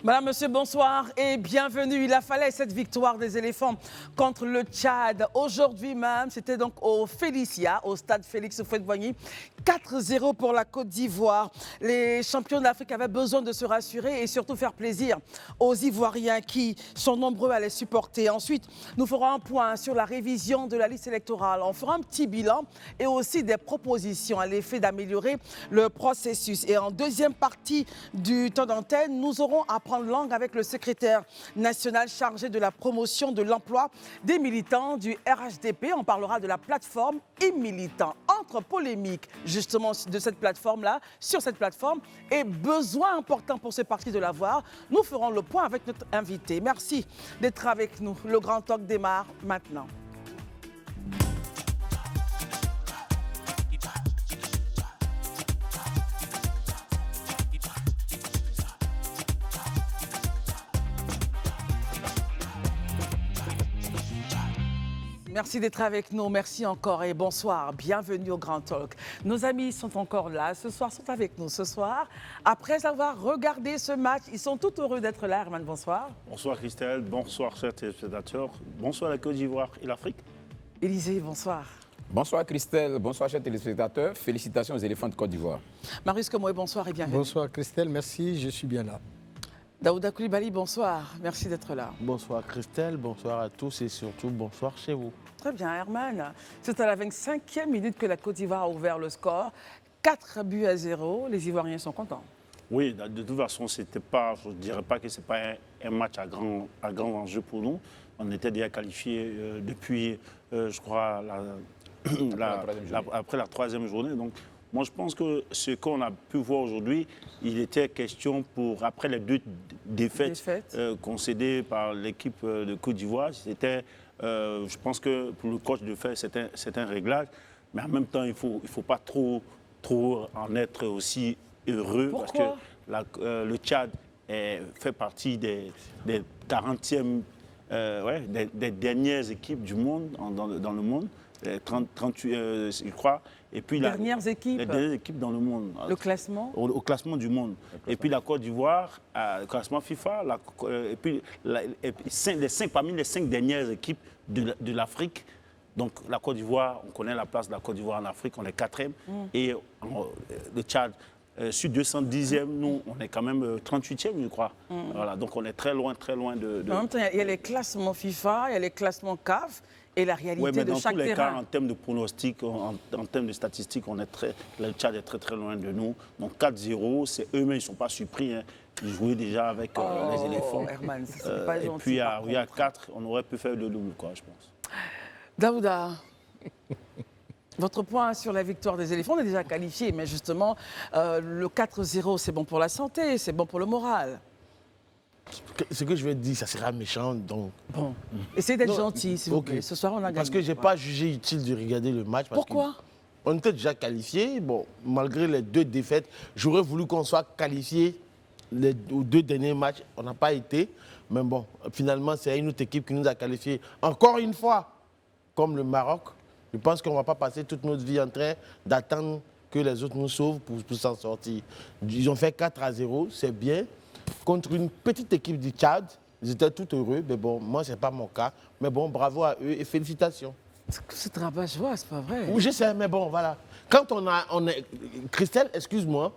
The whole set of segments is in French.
Madame, monsieur, bonsoir et bienvenue. Il a fallu cette victoire des éléphants contre le Tchad. Aujourd'hui même, c'était donc au Félicia, au stade Félix Houphouët-Boigny. 4-0 pour la Côte d'Ivoire. Les champions d'Afrique avaient besoin de se rassurer et surtout faire plaisir aux Ivoiriens qui sont nombreux à les supporter. Ensuite, nous ferons un point sur la révision de la liste électorale. On fera un petit bilan et aussi des propositions à l'effet d'améliorer le processus. Et en deuxième partie du temps d'antenne, nous aurons à prendre langue avec le secrétaire national chargé de la promotion de l'emploi des militants du RHDP. On parlera de la plateforme e-militant. Entre polémiques justement de cette plateforme-là, sur cette plateforme, et besoin important pour ce parti de l'avoir, nous ferons le point avec notre invité. Merci d'être avec nous. Le Grand Talk démarre maintenant. Merci d'être avec nous, merci encore et bonsoir, bienvenue au Grand Talk. Nos amis sont encore là, ce soir, sont avec nous ce soir. Après avoir regardé ce match, ils sont tout heureux d'être là. Herman, bonsoir. Bonsoir Christelle, bonsoir chers téléspectateurs, bonsoir la Côte d'Ivoire et l'Afrique. Élisée, bonsoir. Bonsoir Christelle, bonsoir chers téléspectateurs, félicitations aux éléphants de Côte d'Ivoire. Marius Komoé, bonsoir et bienvenue. Bonsoir Christelle, merci, je suis bien là. Daouda Koulibaly, bonsoir, merci d'être là. Bonsoir Christelle, bonsoir à tous et surtout bonsoir chez vous. Très bien, Herman. C'est à la 25e minute que la Côte d'Ivoire a ouvert le score. 4-0, les Ivoiriens sont contents. Oui, de toute façon, c'était pas, je ne dirais pas que ce n'est pas un match à grand enjeu pour nous. On était déjà qualifiés depuis, je crois, après la troisième journée. Donc, moi, je pense que ce qu'on a pu voir aujourd'hui, il était question pour, après les deux défaites. Concédées par l'équipe de Côte d'Ivoire, c'était, je pense que pour le coach de faire, c'est un réglage. Mais en même temps, il ne faut pas trop en être aussi heureux. Pourquoi? Parce que le Tchad fait partie des 40e, des dernières équipes du monde, dans le monde. 38, je crois. Et puis les dernières équipes dans le monde. Le classement au classement du monde. Et puis la Côte d'Ivoire, le classement FIFA, et puis parmi les 5 dernières équipes de l'Afrique. Donc la Côte d'Ivoire, on connaît la place de la Côte d'Ivoire en Afrique, on est 4e. Et le Tchad, sur 210e, nous, on est quand même 38e, je crois. Voilà, donc on est très loin de... En même temps, il y a les classements FIFA, il y a les classements CAF. Et la réalité de chaque terrain. Dans tous les cas, en termes de pronostics, en termes de statistiques, le Tchad est très loin de nous. Donc 4-0, c'est eux-mêmes, ils ne sont pas surpris. Hein. Ils jouaient déjà avec les éléphants. Herman, c'est pas gentil, et puis à 4, on aurait pu faire le double, quoi, je pense. Daouda, votre point sur la victoire des éléphants, on est déjà qualifié, mais justement, le 4-0, c'est bon pour la santé, c'est bon pour le moral. Ce que je vais te dire, ça sera méchant, donc... Bon, essayez d'être gentil, s'il vous plaît. Ce soir, on a gagné. Parce que je n'ai pas jugé utile de regarder le match. Pourquoi? On était déjà qualifiés. Bon, malgré les 2 défaites, j'aurais voulu qu'on soit qualifiés aux 2 derniers matchs. On n'a pas été. Mais bon, finalement, c'est une autre équipe qui nous a qualifiés. Encore une fois, comme le Maroc. Je pense qu'on ne va pas passer toute notre vie en train d'attendre que les autres nous sauvent pour s'en sortir. Ils ont fait 4-0, c'est bien. Contre une petite équipe du Tchad, ils étaient tout heureux. Mais bon, moi, ce n'est pas mon cas. Mais bon, bravo à eux et félicitations. C'est rabat-joie, c'est pas vrai. Oui, je sais, mais bon, voilà. Quand on est... Christelle, excuse-moi.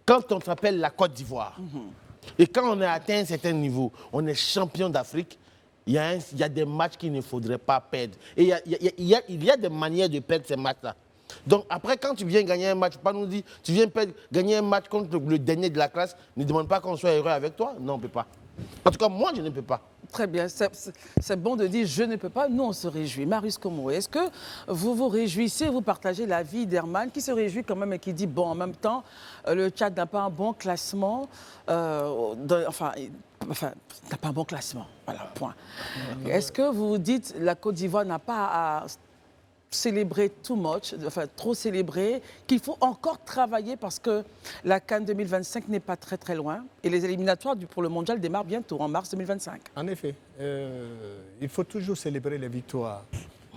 Quand on s'appelle la Côte d'Ivoire, et quand on a atteint un certain niveau, on est champion d'Afrique, il y a des matchs qu'il ne faudrait pas perdre. Et il y a des manières de perdre ces matchs-là. Donc après, quand tu viens gagner un match, pas nous dire, tu viens gagner un match contre le dernier de la classe, ne demande pas qu'on soit heureux avec toi. Non, on ne peut pas. En tout cas, moi, je ne peux pas. Très bien, c'est bon de dire je ne peux pas, nous on se réjouit. Marius Komoé, est-ce que vous vous réjouissez, vous partagez l'avis d'Herman qui se réjouit quand même et qui dit bon, en même temps, le Tchad n'a pas un bon classement, n'a pas un bon classement, voilà, point. Est-ce que vous dites la Côte d'Ivoire n'a pas à célébrer trop célébrer, qu'il faut encore travailler parce que la CAN 2025 n'est pas très loin et les éliminatoires pour le mondial démarrent bientôt, en mars 2025. En effet, il faut toujours célébrer les victoires.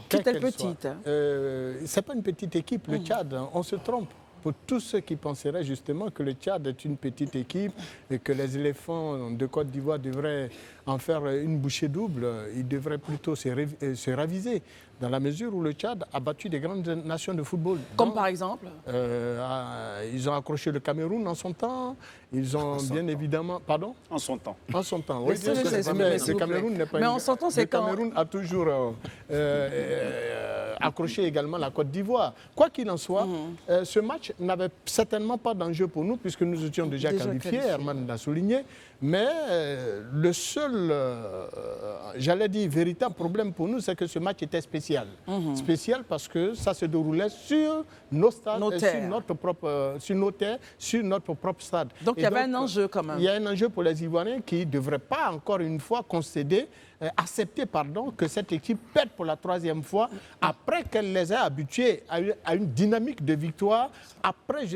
Tout est petite. Ce n'est pas une petite équipe, le Tchad, on se trompe. pour tous ceux qui penseraient justement que le Tchad est une petite équipe et que les éléphants de Côte d'Ivoire devraient en faire une bouchée double, ils devraient plutôt se raviser, dans la mesure où le Tchad a battu des grandes nations de football. Comme Donc, par exemple ils ont accroché le Cameroun en son temps, ils ont bien évidemment... Pardon? En son temps. En son temps, oui. Mais Le Cameroun n'est pas Mais une- en son temps, c'est Le quand Cameroun a toujours accroché également la Côte d'Ivoire. Quoi qu'il en soit, ce match n'avait certainement pas d'enjeu pour nous puisque nous étions déjà qualifiés, Herman l'a souligné. Mais le seul, j'allais dire, véritable problème pour nous, c'est que ce match était spécial. Spécial parce que ça se déroulait sur nos stades, Nos et terres. sur notre propre, sur nos terres, sur notre propre stade. Donc, Et il y avait un enjeu quand même. Il y a un enjeu pour les Ivoiriens qui ne devraient pas, encore une fois, concéder, accepter que cette équipe perde pour la 3e fois, après qu'elle les ait habitués à une dynamique de victoire, après,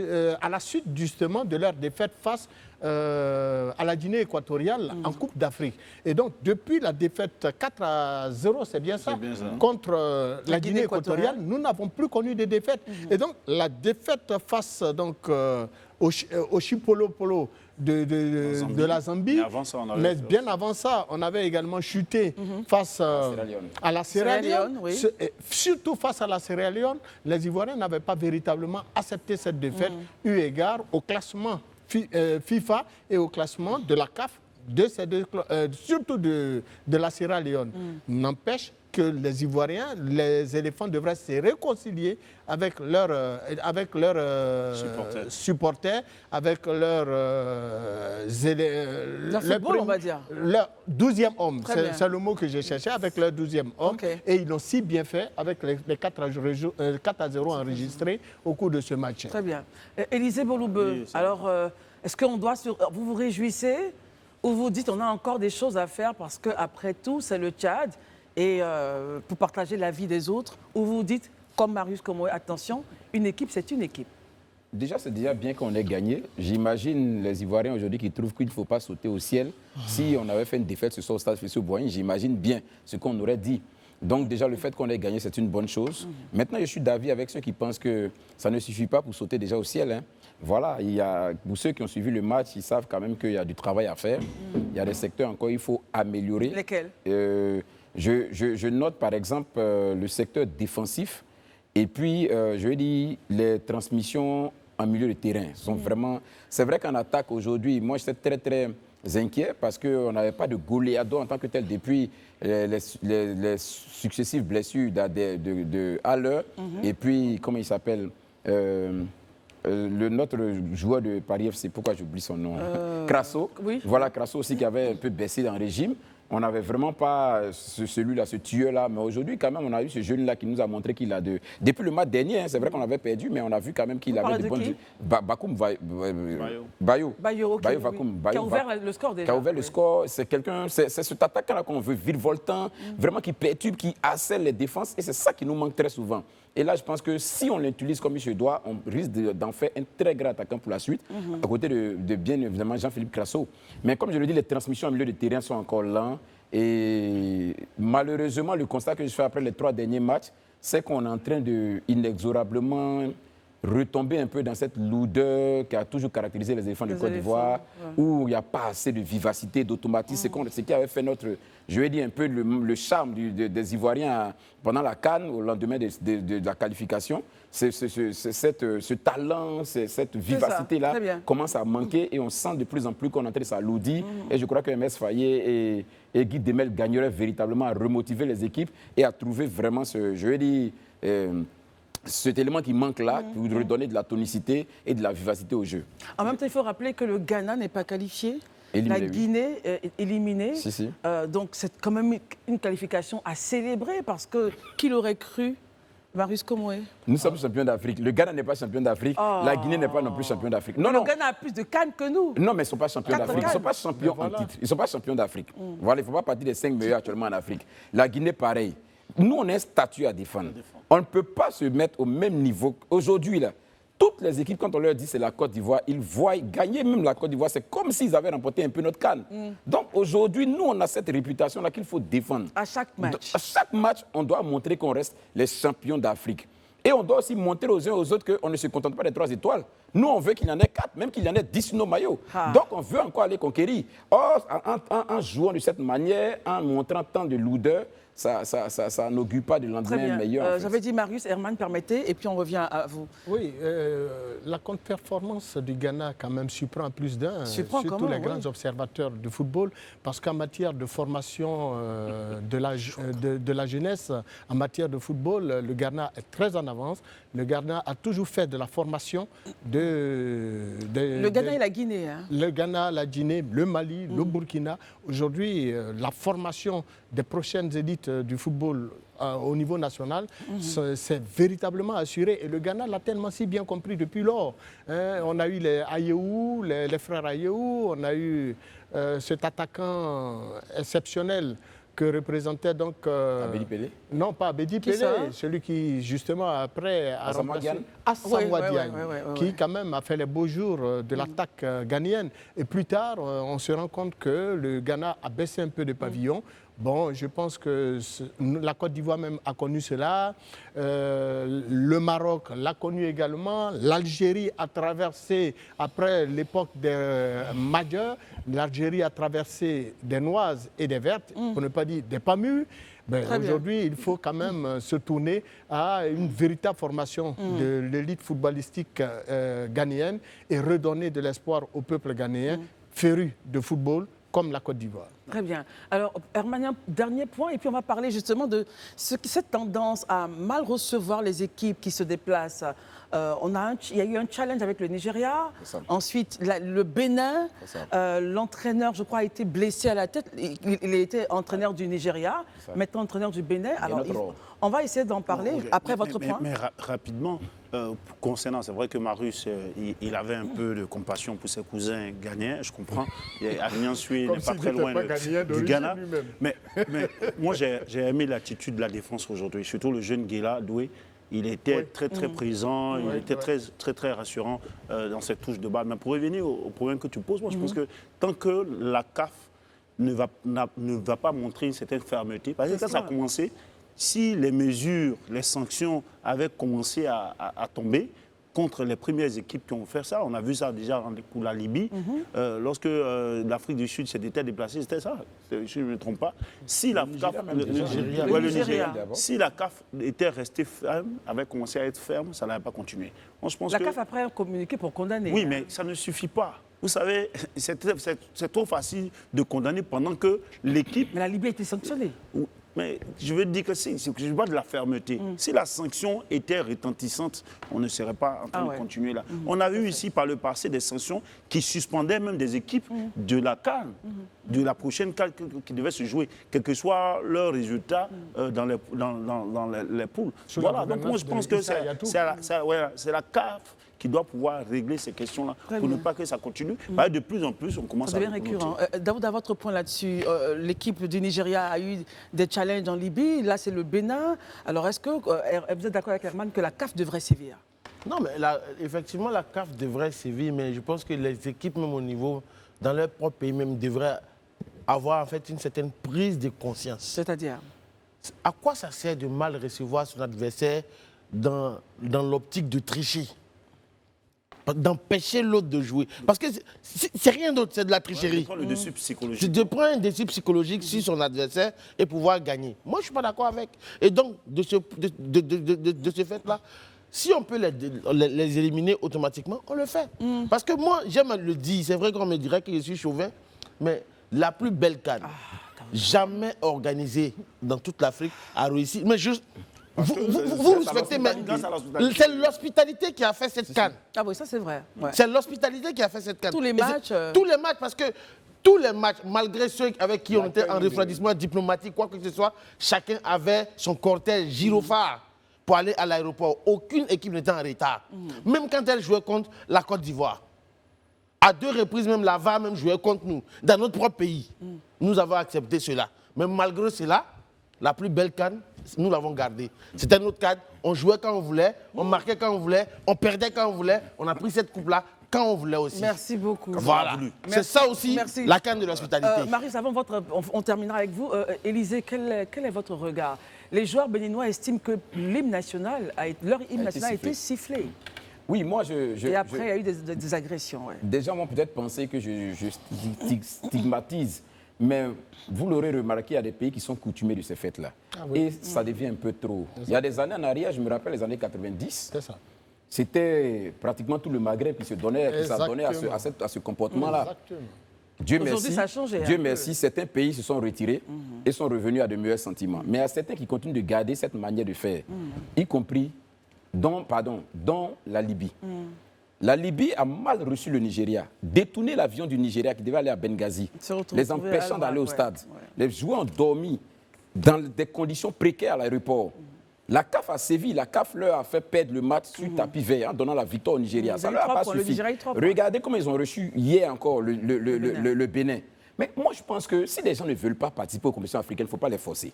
à la suite justement de leur défaite face à la Guinée équatoriale en Coupe d'Afrique. Et donc, depuis la défaite 4-0, c'est bien ça, bien ça. contre la Guinée équatoriale, nous n'avons plus connu de défaite. Et donc, la défaite face donc, au Chipolo-Polo de la Zambie, Mais avant ça, on avait mais fait bien avant ça, on avait également chuté face à la Sierra Leone. oui. Et surtout face à la Sierra Leone, les Ivoiriens n'avaient pas véritablement accepté cette défaite, eu égard au classement FIFA et au classement de la CAF, surtout de la Sierra Leone. N'empêche que les Ivoiriens, les éléphants devraient se réconcilier avec leurs supporters, avec Leur football, on va dire. leur 12e homme. Très bien. C'est le mot que j'ai cherché, avec leur 12e homme. Ok. Et ils l'ont si bien fait avec les 4-0 enregistrés au cours de ce match. Très bien. Élisée Boloubeu, Oui, ça alors, est-ce qu'on doit... Vous vous réjouissez ou vous dites on a encore des choses à faire parce qu'après tout, c'est le Tchad et pour partager la vie des autres, ou vous dites, comme Marius Komoé, attention, une équipe, c'est une équipe. Déjà, c'est déjà bien qu'on ait gagné. J'imagine les Ivoiriens aujourd'hui qui trouvent qu'il ne faut pas sauter au ciel. Si on avait fait une défaite ce soir au stade Félix-Houphouët-Boigny, j'imagine bien ce qu'on aurait dit. Donc déjà, le fait qu'on ait gagné, c'est une bonne chose. Maintenant, je suis d'avis avec ceux qui pensent que ça ne suffit pas pour sauter déjà au ciel, hein. Voilà, pour ceux qui ont suivi le match, ils savent quand même qu'il y a du travail à faire. Il y a des secteurs encore qu'il faut améliorer. Lesquels? Je note par exemple le secteur défensif et puis je dis les transmissions en milieu de terrain sont vraiment... C'est vrai qu'en attaque aujourd'hui, moi j'étais très très inquiet parce qu'on n'avait pas de goleado en tant que tel depuis les successives blessures de Haller et puis comment il s'appelle notre joueur de Paris FC, pourquoi j'oublie son nom? Crasso. Oui. Voilà, Crasso aussi qui avait un peu baissé dans le régime. On n'avait vraiment pas celui-là, ce tueur-là. Mais aujourd'hui, quand même, on a eu ce jeune-là qui nous a montré qu'il a de... Depuis le match dernier, hein, c'est vrai qu'on avait perdu, mais on a vu quand même qu'il Vous avait parlez de de bonnes... qui? Bakoum Bayo, ok, Bayo oui. Vakoum. Qui a ouvert le score déjà. Qui a ouvert le oui. score. C'est quelqu'un, c'est cet attaquant-là qu'on veut, virevoltant, vraiment qui perturbe, qui harcèle les défenses. Et c'est ça qui nous manque très souvent. Et là, je pense que si on l'utilise comme il se doit, on risque d'en faire un très grand attaquant pour la suite, à côté de bien évidemment Jean-Philippe Crasso. Mais comme je le dis, les transmissions au milieu de terrain sont encore lentes. Et malheureusement, le constat que je fais après les 3 derniers matchs, c'est qu'on est en train de inexorablement retomber un peu dans cette lourdeur qui a toujours caractérisé les éléphants de Côte d'Ivoire, où il n'y a pas assez de vivacité, d'automatisme. C'est ce qui avait fait je vais dire un peu le charme des Ivoiriens pendant la CAN, au lendemain de la qualification. Ce talent, cette vivacité-là très bien. commence à manquer et on sent de plus en plus qu'on est en train de s'alourdir. Et je crois que MS Fayet et Guy Demel gagneraient véritablement à remotiver les équipes et à trouver vraiment cet élément qui manque là, pour redonner de la tonicité et de la vivacité au jeu. En même temps, il faut rappeler que le Ghana n'est pas qualifié. Éliminé, la oui. Guinée est éliminée. Si, si. Donc, c'est quand même une qualification à célébrer parce que qui l'aurait cru, Marius Komoé? Nous sommes champions d'Afrique. Le Ghana n'est pas champion d'Afrique. La Guinée n'est pas non plus champion d'Afrique. Non, Le non. Ghana a plus de cannes que nous. Non, mais ils ne sont pas champions Quatre d'Afrique. Ils ne sont cannes. pas champions en titre. Ils ne sont pas champions d'Afrique. Voilà, il ne faut pas partir des 5 meilleurs actuellement en Afrique. La Guinée, pareil. Nous, on a un statut à défendre. On ne peut pas se mettre au même niveau. Aujourd'hui, là, toutes les équipes, quand on leur dit c'est la Côte d'Ivoire, ils voient gagner même la Côte d'Ivoire. C'est comme s'ils avaient remporté un peu notre CAN. Donc aujourd'hui, nous, on a cette réputation-là qu'il faut défendre. À chaque match. À chaque match, on doit montrer qu'on reste les champions d'Afrique. Et on doit aussi montrer aux uns et aux autres qu'on ne se contente pas des 3 étoiles. Nous, on veut qu'il y en ait 4, même qu'il y en ait 10 sur nos maillots. Donc, on veut encore aller conquérir. Or, en jouant de cette manière, en montrant tant de lourdeur, ça n'augure pas de lendemain meilleur. En fait. J'avais dit Marius, Herman, permettez, et puis on revient à vous. Oui, la contre-performance du Ghana quand même surprend plus d'un, surtout les grands observateurs de football, parce qu'en matière de formation de la jeunesse, en matière de football, le Ghana est très en avance. Le Ghana a toujours fait de la formation le Ghana et la Guinée. Hein. Le Ghana, la Guinée, le Mali, le Burkina. Aujourd'hui, la formation des prochaines élites du football au niveau national, c'est véritablement assuré. Et le Ghana l'a tellement si bien compris depuis lors. On a eu les Ayew, les frères Ayew, on a eu cet attaquant exceptionnel que représentait donc... Abedi Pelé? Non, pas Abedi Pelé, celui qui, justement, après a remplacé Asamoah Gyan, qui, quand même, a fait les beaux jours de l'attaque ghanéenne. Et plus tard, on se rend compte que le Ghana a baissé un peu de pavillon. Bon, je pense que la Côte d'Ivoire même a connu cela. Le Maroc l'a connu également. L'Algérie a traversé, après l'époque des Majeurs, l'Algérie a traversé des noises et des vertes, pour ne pas dire des pas mûres. Aujourd'hui, il faut quand même se tourner à une véritable formation de l'élite footballistique ghanéenne et redonner de l'espoir au peuple ghanéen féru de football comme la Côte d'Ivoire. Très bien. Alors, Herman, dernier point, et puis on va parler justement de cette tendance à mal recevoir les équipes qui se déplacent. Il y a eu un challenge avec le Nigeria, ensuite le Bénin, l'entraîneur, je crois, a été blessé à la tête. Il était entraîneur du Nigeria, maintenant entraîneur du Bénin. Alors, on va essayer d'en parler après votre point. Mais rapidement, concernant, c'est vrai que Marius, il avait un peu de compassion pour ses cousins ghanéens, je comprends. Alliance Suisse n'est pas très loin du Ghana. Mais moi, j'ai aimé l'attitude de la défense aujourd'hui, surtout le jeune Guéla Doué. Il était très présent, il était très rassurant dans cette touche de balle. Mais pour revenir au problème que tu poses, moi je pense que tant que la CAF ne va pas montrer une certaine fermeté, parce que ça a commencé, si les mesures, les sanctions avaient commencé à tomber contre les premières équipes qui ont fait ça, on a vu ça déjà pour la Libye, lorsque l'Afrique du Sud s'était déplacée, c'était ça, si je ne me trompe pas. Si la CAF était restée ferme, avait commencé à être ferme, ça n'avait pas continué. Moi, je pense la CAF après a communiqué pour condamner. Oui, mais ça ne suffit pas. Vous savez, c'est trop facile de condamner pendant que l'équipe... Mais la Libye a été sanctionnée. Mais je veux dire que je vois de la fermeté. Si la sanction était retentissante, on ne serait pas en train de continuer là. On a eu ici par le passé des sanctions qui suspendaient même des équipes de la CAN, de la prochaine CAN qui devait se jouer, quel que soit leur résultat dans les poules. Voilà, donc moi je pense que c'est la CAF qui doit pouvoir régler ces questions-là pour ne pas que ça continue. De plus en plus, on commence à... Ça devient récurrent. Daoud, à votre point là-dessus, l'équipe du Nigeria a eu des challenges en Libye. Là, c'est le Bénin. Alors, est-ce que vous êtes d'accord avec Herman que la CAF devrait sévir? Non, mais effectivement, la CAF devrait sévir, mais je pense que les équipes, même au niveau, dans leur propre pays, même, devraient avoir en fait une certaine prise de conscience. C'est-à-dire? À quoi ça sert de mal recevoir son adversaire dans l'optique de tricher? D'empêcher l'autre de jouer. Parce que c'est rien d'autre, c'est de la tricherie. De prendre le dessus psychologique. C'est de prendre un dessus psychologique sur son adversaire et pouvoir gagner. Moi, je ne suis pas d'accord avec. Et donc, de ce fait-là, si on peut les éliminer automatiquement, on le fait. Parce que moi, j'aime le dire, c'est vrai qu'on me dirait que je suis chauvin, mais la plus belle CAN jamais organisée dans toute l'Afrique a réussi. Mais juste... Vous respectez, mais c'est l'hospitalité qui a fait cette CAN. Ah oui, ça c'est vrai. Ouais. C'est l'hospitalité qui a fait cette CAN. Tous les matchs. Tous les matchs, parce que tous les matchs, malgré ceux avec qui on était en refroidissement diplomatique, quoi que ce soit, chacun avait son cortège gyrophare pour aller à l'aéroport. Aucune équipe n'était en retard. Même quand elle jouait contre la Côte d'Ivoire. À 2 reprises, même la VAR même jouait contre nous, dans notre propre pays. Nous avons accepté cela. Mais malgré cela, la plus belle CAN, nous l'avons gardée. C'était notre cadre. On jouait quand on voulait, on marquait quand on voulait, on perdait quand on voulait. On a pris cette coupe-là quand on voulait aussi. Merci beaucoup. Voilà. C'est ça aussi Merci. la canne de l'hospitalité. Marius, avant on terminera avec vous. Élisée, quel est votre regard? Les joueurs béninois estiment que l'hymne national leur hymne national a été sifflé. Oui, moi, Et après, il y a eu des agressions. Ouais. Des gens vont peut-être penser que je stigmatise, mais vous l'aurez remarqué, il y a des pays qui sont coutumés de ces fêtes-là. Et ça devient un peu trop. Il y a des années en arrière, je me rappelle les années 90, c'était pratiquement tout le Maghreb qui se donnait, à ce comportement-là. Dieu merci, ça a changé. Dieu merci, certains pays se sont retirés et sont revenus à de meilleurs sentiments. Mais il y a certains qui continuent de garder cette manière de faire, y compris dans la Libye. La Libye a mal reçu le Nigeria, détourné l'avion du Nigeria qui devait aller à Benghazi, les empêchant d'aller au stade. Les joueurs ont dormi dans des conditions précaires à l'aéroport. La CAF a sévi, la CAF leur a fait perdre le match sur tapis vert en donnant la victoire au Nigeria. Ça ne leur a pas suffi. Regardez comment ils ont reçu hier encore le Bénin. Mais moi, je pense que si les gens ne veulent pas participer aux compétitions africaines, il ne faut pas les forcer.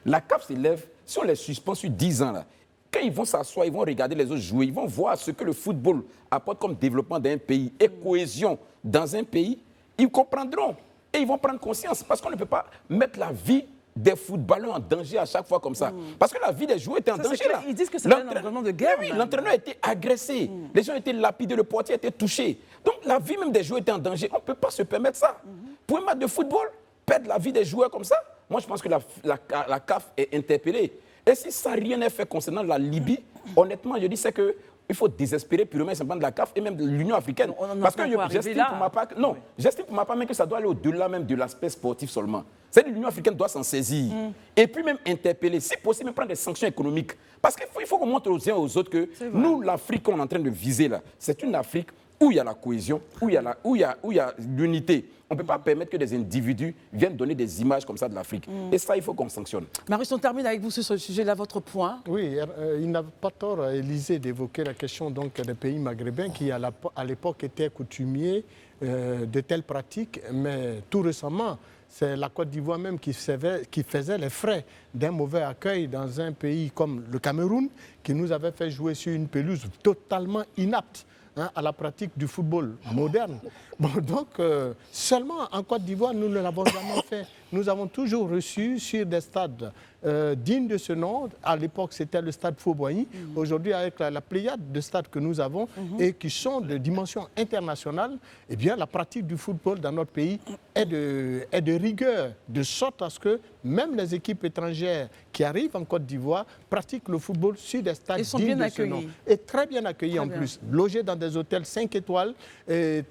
La CAF s'élève, si on les suspend sur 10 ans, là, quand ils vont s'asseoir, ils vont regarder les autres jouer, ils vont voir ce que le football apporte comme développement d'un pays et cohésion dans un pays, ils comprendront et ils vont prendre conscience parce qu'on ne peut pas mettre la vie des footballeurs en danger à chaque fois comme ça. Parce que la vie des joueurs était en danger là. Ils disent que c'est un environnement de guerre. Oui, l'entraîneur a été agressé, les gens étaient lapidés, le portier a été touché. Donc la vie même des joueurs était en danger. On ne peut pas se permettre ça. Pour un match de football, perdre la vie des joueurs comme ça, moi je pense que la CAF est interpellée. Et si ça rien n'est fait concernant la Libye, honnêtement, je dis c'est que il faut désespérer purement et simplement de la CAF et même de l'Union africaine. Parce que j'estime pour ma part même que ça doit aller au-delà même de l'aspect sportif seulement. C'est-à-dire que l'Union africaine doit s'en saisir. Et puis même interpeller, si possible, même prendre des sanctions économiques. Parce qu'il faut qu'on montre aux uns et aux autres que nous, l'Afrique qu'on est en train de viser là, c'est une Afrique où il y a la cohésion, où il y a l'unité. On ne peut pas permettre que des individus viennent donner des images comme ça de l'Afrique. Et ça, il faut qu'on sanctionne. Marius, on termine avec vous sur ce sujet-là, votre point. Oui, il n'a pas tort, Élisée, d'évoquer la question donc, des pays maghrébins qui, à l'époque, étaient coutumiers de telles pratiques. Mais tout récemment, c'est la Côte d'Ivoire même qui faisait les frais d'un mauvais accueil dans un pays comme le Cameroun, qui nous avait fait jouer sur une pelouse totalement inapte à la pratique du football moderne. Bon, donc, seulement en Côte d'Ivoire, nous ne l'avons jamais fait. Nous avons toujours reçu sur des stades dignes de ce nom. À l'époque, c'était le stade Fauboigny. Aujourd'hui, avec la pléiade de stades que nous avons et qui sont de dimension internationale, eh bien, la pratique du football dans notre pays est de rigueur, de sorte à ce que même les équipes étrangères qui arrivent en Côte d'Ivoire pratiquent le football sur des stades dignes de ce nom. Et très bien accueillis en plus. Logés dans des hôtels 5 étoiles,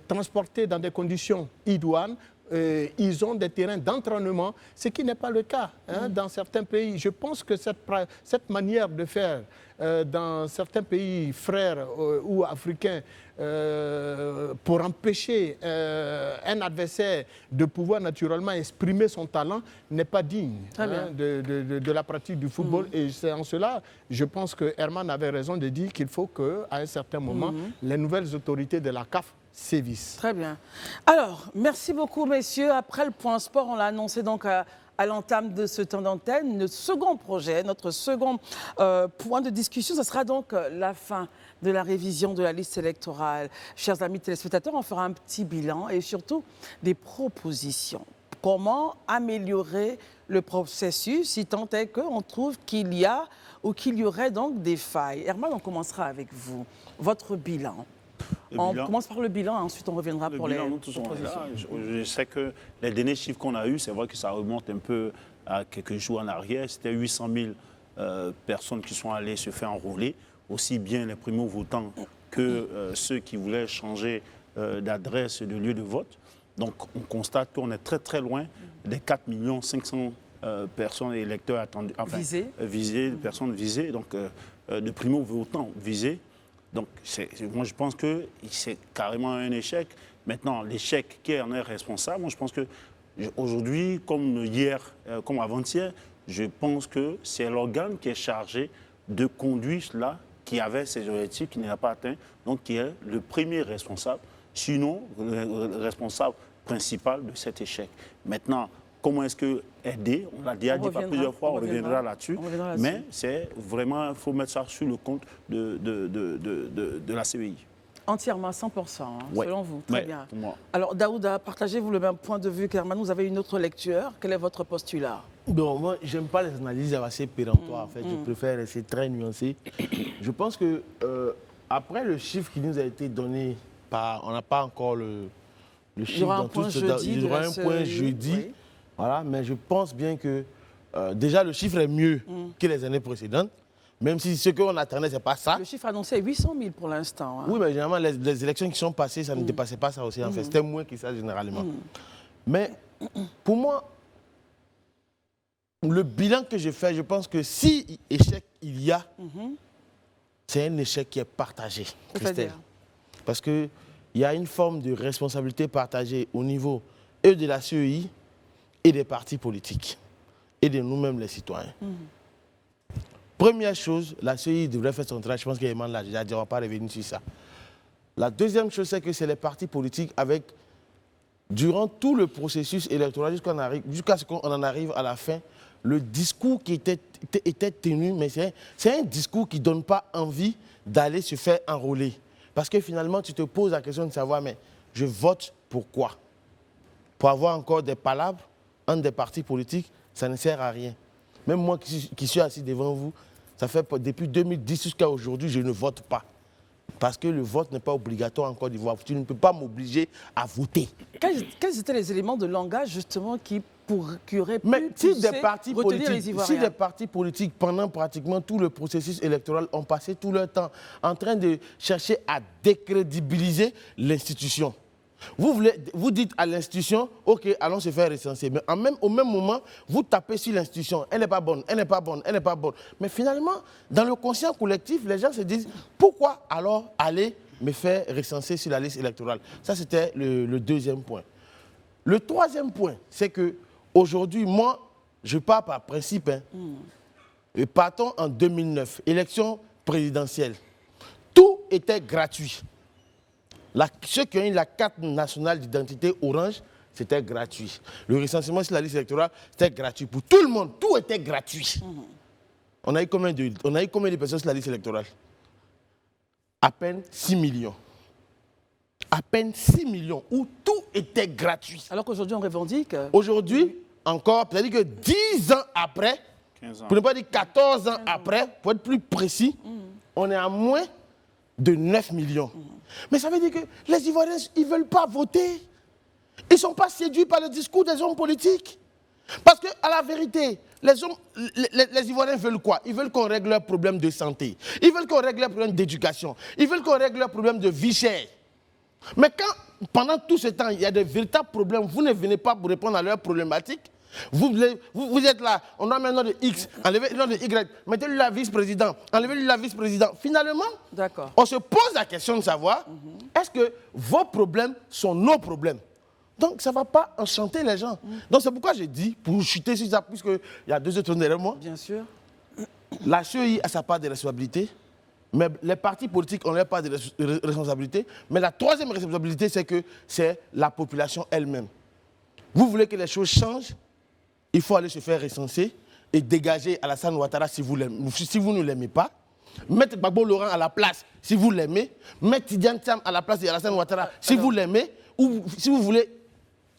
transportés dans des conditions idoines. Ils ont des terrains d'entraînement, ce qui n'est pas le cas dans certains pays. Je pense que cette manière de faire dans certains pays frères ou africains pour empêcher un adversaire de pouvoir naturellement exprimer son talent n'est pas digne de la pratique du football. Et c'est en cela, je pense que Herman avait raison de dire qu'il faut qu'à un certain moment, les nouvelles autorités de la CAF sévices. Très bien. Alors, merci beaucoup, messieurs. Après le point sport, on l'a annoncé donc à l'entame de ce temps d'antenne. Notre second projet, notre second point de discussion, ce sera donc la fin de la révision de la liste électorale. Chers amis téléspectateurs, on fera un petit bilan et surtout des propositions. Comment améliorer le processus si tant est qu'on trouve qu'il y a ou qu'il y aurait donc des failles. Herman, on commencera avec vous. Votre bilan. On commence par le bilan, ensuite on reviendra pour les propositions. Je sais que les derniers chiffres qu'on a eus, c'est vrai que ça remonte un peu à quelques jours en arrière. C'était 800 000 personnes qui sont allées se faire enrôler, aussi bien les primo-votants que ceux qui voulaient changer d'adresse, de lieu de vote. Donc on constate qu'on est très très loin des 4 500 000 personnes et électeurs attendus, enfin, visés, personnes visées, donc de primo-votants visés. Donc, moi, je pense que c'est carrément un échec. Maintenant, l'échec, qui en est responsable? Moi, je pense qu'aujourd'hui, comme hier, comme avant-hier, je pense que c'est l'organe qui est chargé de conduire cela, qui avait ses objectifs, qui n'a pas atteint, donc qui est le premier responsable, sinon le responsable principal de cet échec. Maintenant, comment est-ce que aider? On l'a déjà dit plusieurs fois, on reviendra là-dessus. Mais c'est vraiment, il faut mettre ça sur le compte de la CEI. Entièrement, à 100%, hein, Ouais. selon vous. Très Ouais, bien. pour moi. Alors, Daouda, partagez-vous le même point de vue qu'Herman. Vous avez une autre lecture. Quel est votre postulat? Bon, moi, j'aime pas les analyses assez péremptoires. En fait, je préfère rester très nuancé. Je pense que après le chiffre qui nous a été donné par, on n'a pas encore le chiffre aura un dans point tout ce. jeudi Il y de aura la un point CEI, jeudi. oui. Voilà, mais je pense bien que déjà le chiffre est mieux que les années précédentes. Même si ce qu'on attendait, c'est pas ça. Le chiffre annoncé est 800 000 pour l'instant. Hein. Oui, mais généralement, les élections qui sont passées, ça ne dépassait pas ça aussi, en fait. C'était moins que ça, généralement. Mais pour moi, le bilan que je fais, je pense que si échec il y a, c'est un échec qui est partagé, Christelle. C'est-à-dire? Parce qu'il y a une forme de responsabilité partagée au niveau et de la CEI et des partis politiques et de nous-mêmes, les citoyens. Première chose, la CEI devrait faire son travail. Je pense qu'Eman l'a déjà dit, on ne va pas revenir sur ça. La deuxième chose, c'est que c'est les partis politiques avec, durant tout le processus électoral, jusqu'à ce qu'on en arrive à la fin, le discours qui était tenu, mais c'est un discours qui ne donne pas envie d'aller se faire enrôler. Parce que finalement, tu te poses la question de savoir, mais je vote pour quoi? Pour avoir encore des palabres entre des partis politiques, ça ne sert à rien. Même moi qui suis assis devant vous, ça fait depuis 2010 jusqu'à aujourd'hui, je ne vote pas. Parce que le vote n'est pas obligatoire en Côte d'Ivoire. Tu ne peux pas m'obliger à voter. Quels étaient les éléments de langage, justement, qui auraient pu Mais si pousser, des partis retenir les politiques, Ivoiriens? si des partis politiques, pendant pratiquement tout le processus électoral, ont passé tout leur temps en train de chercher à décrédibiliser l'institution. Vous dites à l'institution, OK, allons se faire recenser. Mais au même moment, vous tapez sur l'institution. Elle n'est pas bonne, elle n'est pas bonne, elle n'est pas bonne. Mais finalement, dans le conscient collectif, les gens se disent, pourquoi alors aller me faire recenser sur la liste électorale? Ça, c'était le deuxième point. Le troisième point, c'est que aujourd'hui, moi, je pars par principe. Et partons en 2009, élection présidentielle. Tout était gratuit. Ceux qui ont eu la carte nationale d'identité orange, c'était gratuit. Le recensement sur la liste électorale, c'était gratuit. Pour tout le monde, tout était gratuit. On a eu combien de personnes sur la liste électorale? À peine 6 millions. À peine 6 millions, où tout était gratuit. Alors qu'aujourd'hui, on revendique. Aujourd'hui, encore, c'est-à-dire que 10 ans après, 15 ans. pour ne pas dire 14 ans après, pour être plus précis, on est à moins de 9 millions. Mais ça veut dire que les Ivoiriens, ils ne veulent pas voter. Ils ne sont pas séduits par le discours des hommes politiques. Parce qu'à la vérité, les Ivoiriens veulent quoi? Ils veulent qu'on règle leurs problèmes de santé. Ils veulent qu'on règle leurs problèmes d'éducation. Ils veulent qu'on règle leurs problèmes de vie chère. Mais quand, pendant tout ce temps, il y a de véritables problèmes, vous ne venez pas pour répondre à leurs problématiques. Vous êtes là, on doit mettre le nom de X, enlever le nom de Y, mettez-lui la vice-président, enlevez-lui la vice-président. Finalement, on se pose la question de savoir, est-ce que vos problèmes sont nos problèmes? Donc, ça ne va pas enchanter les gens. Donc, c'est pourquoi j'ai dit, pour chuter sur ça, puisqu'il y a 2 autres derrière moi, Bien sûr. la CEI a sa part de responsabilité, mais les partis politiques ont leur part de responsabilité. Mais la troisième responsabilité, c'est que c'est la population elle-même. Vous voulez que les choses changent? Il faut aller se faire recenser et dégager Alassane Ouattara si vous ne l'aimez pas. Mettre Gbagbo Laurent à la place si vous l'aimez. Mettre Tidiane Thiam à la place d'Alassane Ouattara si vous l'aimez. Ou si vous voulez,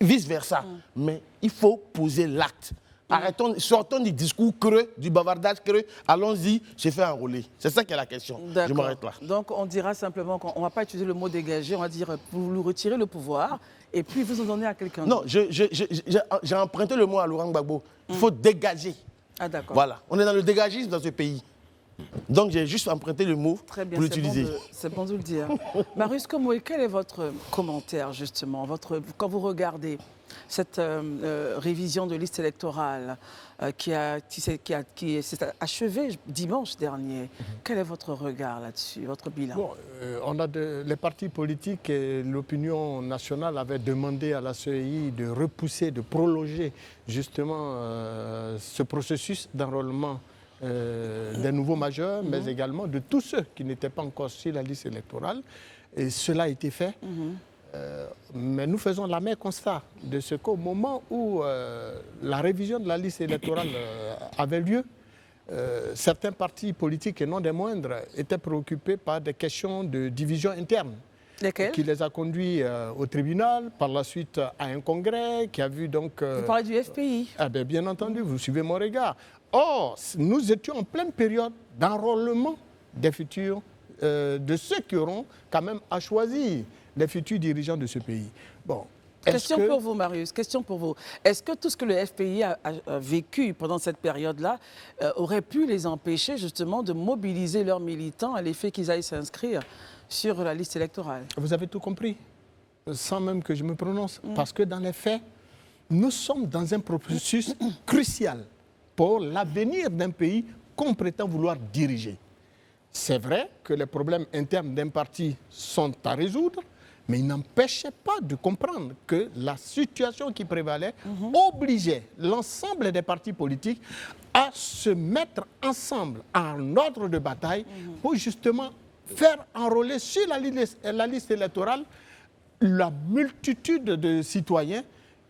vice-versa. Mais il faut poser l'acte. Arrêtons, sortons du discours creux, du bavardage creux. Allons-y, se faire enrôler. C'est ça qui est la question. Je m'arrête là. Donc on dira simplement qu'on ne va pas utiliser le mot dégager, on va dire vous lui retirez le pouvoir et puis vous en donnez à quelqu'un d'autre. Non, j'ai emprunté le mot à Laurent Gbagbo. Il faut dégager. Ah d'accord. Voilà, on est dans le dégagisme dans ce pays. Donc j'ai juste emprunté le mot pour l'utiliser. C'est bon de le dire. Marius Komoué, quel est votre commentaire justement, quand vous regardez cette révision de liste électorale qui s'est achevée dimanche dernier? Quel est votre regard là-dessus, votre bilan? Bon, les partis politiques et l'opinion nationale avaient demandé à la CEI de repousser, de prolonger justement ce processus d'enrôlement des nouveaux majeurs, mais également de tous ceux qui n'étaient pas encore sur la liste électorale. Et cela a été fait. Mais nous faisons l'amer constat de ce qu'au moment où la révision de la liste électorale avait lieu, certains partis politiques, et non des moindres, étaient préoccupés par des questions de division interne. Lesquels? qui les a conduits au tribunal, par la suite à un congrès, qui a vu donc... Vous parlez du FPI. Ah ben, bien entendu, vous suivez mon regard. Or, nous étions en pleine période d'enrôlement des futurs, de ceux qui auront quand même à choisir les futurs dirigeants de ce pays. Bon. Question pour vous, Marius. Question pour vous. Est-ce que tout ce que le FPI a vécu pendant cette période-là aurait pu les empêcher justement de mobiliser leurs militants à l'effet qu'ils aillent s'inscrire sur la liste électorale? Vous avez tout compris, sans même que je me prononce. Parce que dans les faits, nous sommes dans un processus crucial pour l'avenir d'un pays qu'on prétend vouloir diriger. C'est vrai que les problèmes internes d'un parti sont à résoudre, mais il n'empêchait pas de comprendre que la situation qui prévalait obligeait l'ensemble des partis politiques à se mettre ensemble en ordre de bataille pour justement faire enrôler sur la liste électorale la multitude de citoyens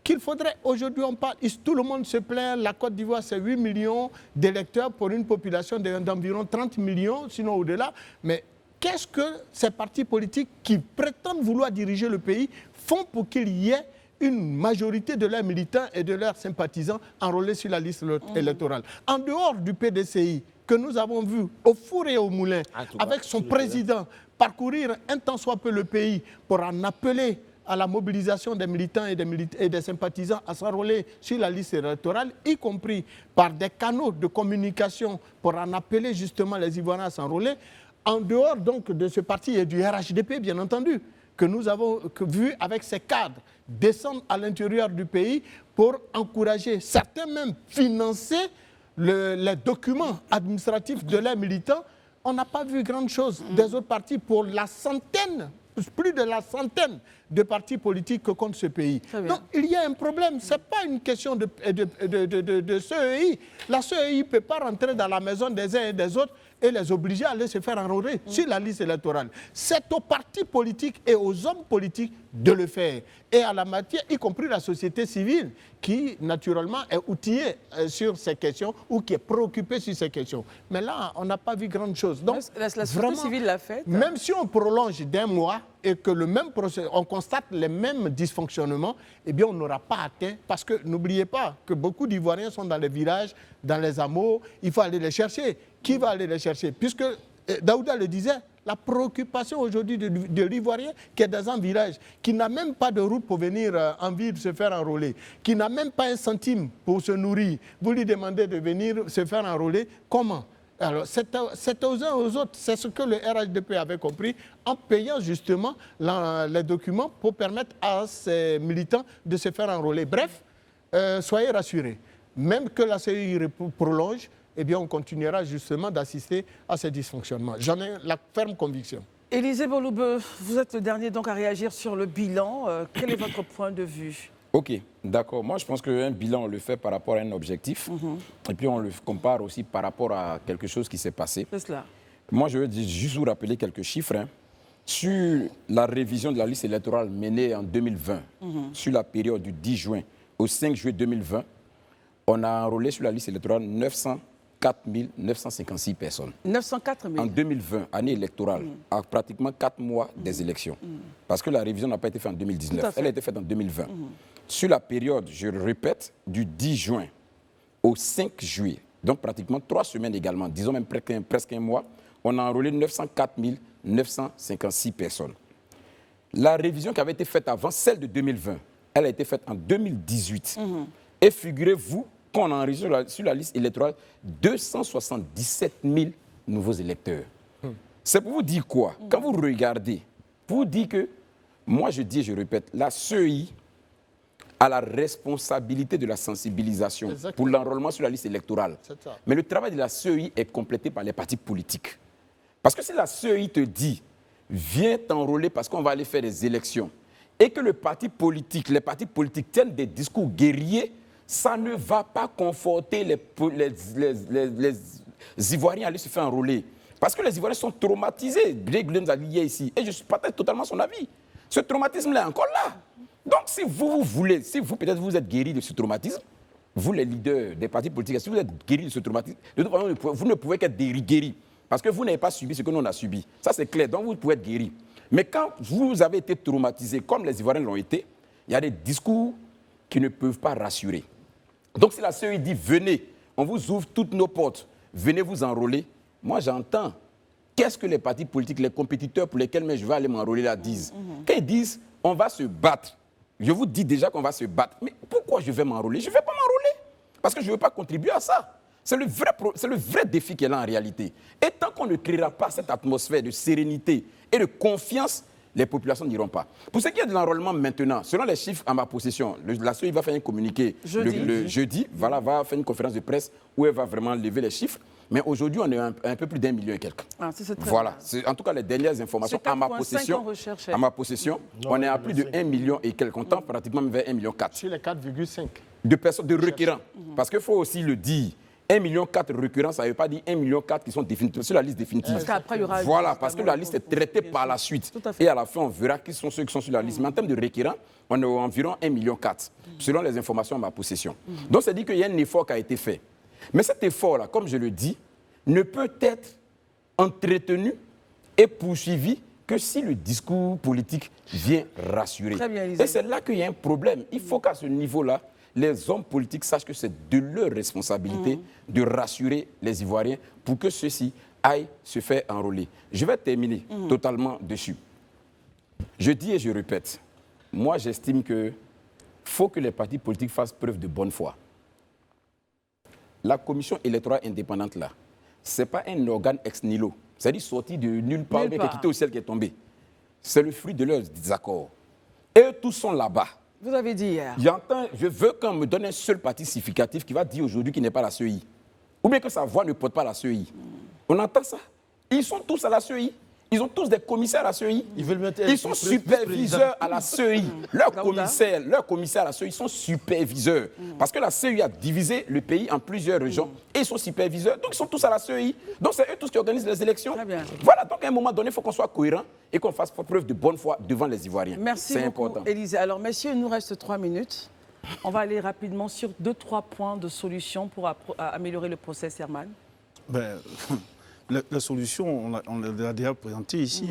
qu'il faudrait. Aujourd'hui, on parle, tout le monde se plaint, la Côte d'Ivoire, c'est 8 millions d'électeurs pour une population d'environ 30 millions, sinon au-delà. Mais qu'est-ce que ces partis politiques qui prétendent vouloir diriger le pays font pour qu'il y ait une majorité de leurs militants et de leurs sympathisants enrôlés sur la liste électorale? En dehors du PDCI, que nous avons vu au four et au moulin, avec son président, parcourir un tant soit peu le pays pour en appeler à la mobilisation des militants et des sympathisants à s'enrôler sur la liste électorale, y compris par des canaux de communication pour en appeler justement les Ivoiriens à s'enrôler. En dehors donc de ce parti et du RHDP, bien entendu, que nous avons vu avec ses cadres descendre à l'intérieur du pays pour encourager, certains même financer les documents administratifs de leurs militants, on n'a pas vu grand chose des autres partis pour la centaine, plus de la centaine de partis politiques que compte ce pays. Donc il y a un problème, ce n'est pas une question de CEI. La CEI ne peut pas rentrer dans la maison des uns et des autres et les obliger à aller se faire enrôler sur la liste électorale. C'est aux partis politiques et aux hommes politiques de le faire. Et à la matière, y compris la société civile, qui naturellement est outillée sur ces questions ou qui est préoccupée sur ces questions. Mais là, on n'a pas vu grande chose. Donc, la société civile l'a fait. Même si on prolonge d'un mois et que le même procès, on constate les mêmes dysfonctionnements, eh bien, on n'aura pas atteint. Parce que n'oubliez pas que beaucoup d'Ivoiriens sont dans les villages, dans les hameaux. Il faut aller les chercher. Qui va aller les chercher? Puisque Daouda le disait, la préoccupation aujourd'hui de l'Ivoirien qui est dans un village, qui n'a même pas de route pour venir en ville se faire enrôler, qui n'a même pas un centime pour se nourrir, vous lui demandez de venir se faire enrôler, comment? Alors, c'est aux uns aux autres. C'est ce que le RHDP avait compris en payant justement les documents pour permettre à ces militants de se faire enrôler. Bref, soyez rassurés. Même que la CEI prolonge, eh bien, on continuera justement d'assister à ces dysfonctionnements. J'en ai la ferme conviction. Élisée Boloube, vous êtes le dernier donc à réagir sur le bilan. Quel est votre point de vue? Ok, d'accord. Moi, je pense qu'un bilan, on le fait par rapport à un objectif. Et puis, on le compare aussi par rapport à quelque chose qui s'est passé. C'est cela. Moi, je veux juste vous rappeler quelques chiffres. Sur la révision de la liste électorale menée en 2020, sur la période du 10 juin au 5 juillet 2020, on a enrôlé sur la liste électorale 904 956 personnes. 904 000. En 2020, année électorale, à pratiquement 4 mois des élections. Parce que la révision n'a pas été faite en 2019, elle a été faite en 2020. Sur la période, je le répète, du 10 juin au 5 juillet, donc pratiquement 3 semaines également, disons même presque un mois, on a enrôlé 904 956 personnes. La révision qui avait été faite avant, celle de 2020, elle a été faite en 2018. Et figurez-vous qu'on a enregistré sur la liste électorale 277 000 nouveaux électeurs. C'est pour vous dire quoi? Quand vous regardez, pour vous dire que, moi je dis et je répète, la CEI a la responsabilité de la sensibilisation pour l'enrôlement sur la liste électorale. Mais le travail de la CEI est complété par les partis politiques. Parce que si la CEI te dit, viens t'enrôler parce qu'on va aller faire des élections, et que les partis politiques tiennent des discours guerriers, ça ne va pas conforter les Ivoiriens à aller se faire enrôler. Parce que les Ivoiriens sont traumatisés. Greg nous a dit hier ici, et je partage totalement son avis. Ce traumatisme-là est encore là. Donc si vous voulez, si vous peut-être vous êtes guéris de ce traumatisme, vous les leaders des partis politiques, si vous êtes guéris de ce traumatisme, de toute façon, vous ne pouvez qu'être guéris. Parce que vous n'avez pas subi ce que nous on a subi. Ça c'est clair, donc vous pouvez être guéris. Mais quand vous avez été traumatisé, comme les Ivoiriens l'ont été, il y a des discours qui ne peuvent pas rassurer. Donc si la CEI dit, venez, on vous ouvre toutes nos portes, venez vous enrôler, moi j'entends qu'est-ce que les partis politiques, les compétiteurs pour lesquels je vais aller m'enrôler là disent. Quand ils disent, on va se battre, je vous dis déjà qu'on va se battre. Mais pourquoi je vais m'enrôler? Je ne vais pas m'enrôler. Parce que je ne veux pas contribuer à ça. C'est le vrai défi qui est là en réalité. Et tant qu'on ne créera pas cette atmosphère de sérénité et de confiance, les populations n'iront pas. Pour ce qui est de l'enrôlement maintenant, selon les chiffres à ma possession, la CEI va faire un communiqué le jeudi, voilà, va faire une conférence de presse où elle va vraiment lever les chiffres. Mais aujourd'hui, on est un peu plus d'1 million et quelques. Ah, c'est très voilà, bien. c'est en tout cas les dernières informations à ma possession. On est à plus de 1 million et quelques, on tend pratiquement vers 1,4 million. Sur les 4,5. De personnes, de requérants. Parce qu'il faut aussi le dire. 1,4 million requérants, ça ne veut pas dire 1,4 million qui sont définitifs, sur la liste définitive. Parce qu'après, il y aura voilà, parce que la liste est traitée par la suite. Et à la fin, on verra qui sont ceux qui sont sur la liste. Mais en termes de requérants, on est environ 1,4 million, selon les informations à ma possession. Donc, ça dit qu'il y a un effort qui a été fait. Mais cet effort-là, comme je le dis, ne peut être entretenu et poursuivi que si le discours politique vient rassurer. Très bien, et c'est là qu'il y a un problème. Il faut qu'à ce niveau-là, les hommes politiques sachent que c'est de leur responsabilité de rassurer les Ivoiriens pour que ceux-ci aillent se faire enrôler. Je vais terminer totalement dessus. Je dis et je répète, moi j'estime qu'il faut que les partis politiques fassent preuve de bonne foi. La commission électorale indépendante là, ce n'est pas un organe ex nihilo, c'est-à-dire sorti de nulle part, mais qui est quitté au ciel qui est tombé. C'est le fruit de leurs désaccords. Et tous sont là-bas. Vous avez dit hier. Je veux qu'on me donne un seul parti significatif qui va dire aujourd'hui qu'il n'est pas la CEI. Ou bien que sa voix ne porte pas la CEI. On entend ça. Ils sont tous à la CEI. Ils ont tous des commissaires à la CEI. Ils sont superviseurs à la CEI. Leurs commissaires à la CEI sont superviseurs. Parce que la CEI a divisé le pays en plusieurs régions et ils sont superviseurs. Donc ils sont tous à la CEI. Donc c'est eux tous qui organisent les élections. Très bien. Voilà, donc à un moment donné, il faut qu'on soit cohérent et qu'on fasse preuve de bonne foi devant les Ivoiriens. Merci beaucoup, important. Élisée. Alors messieurs, il nous reste 3 minutes. On va aller rapidement sur 2-3 points de solution pour améliorer le process, Herman. La solution, on l'a déjà présentée ici.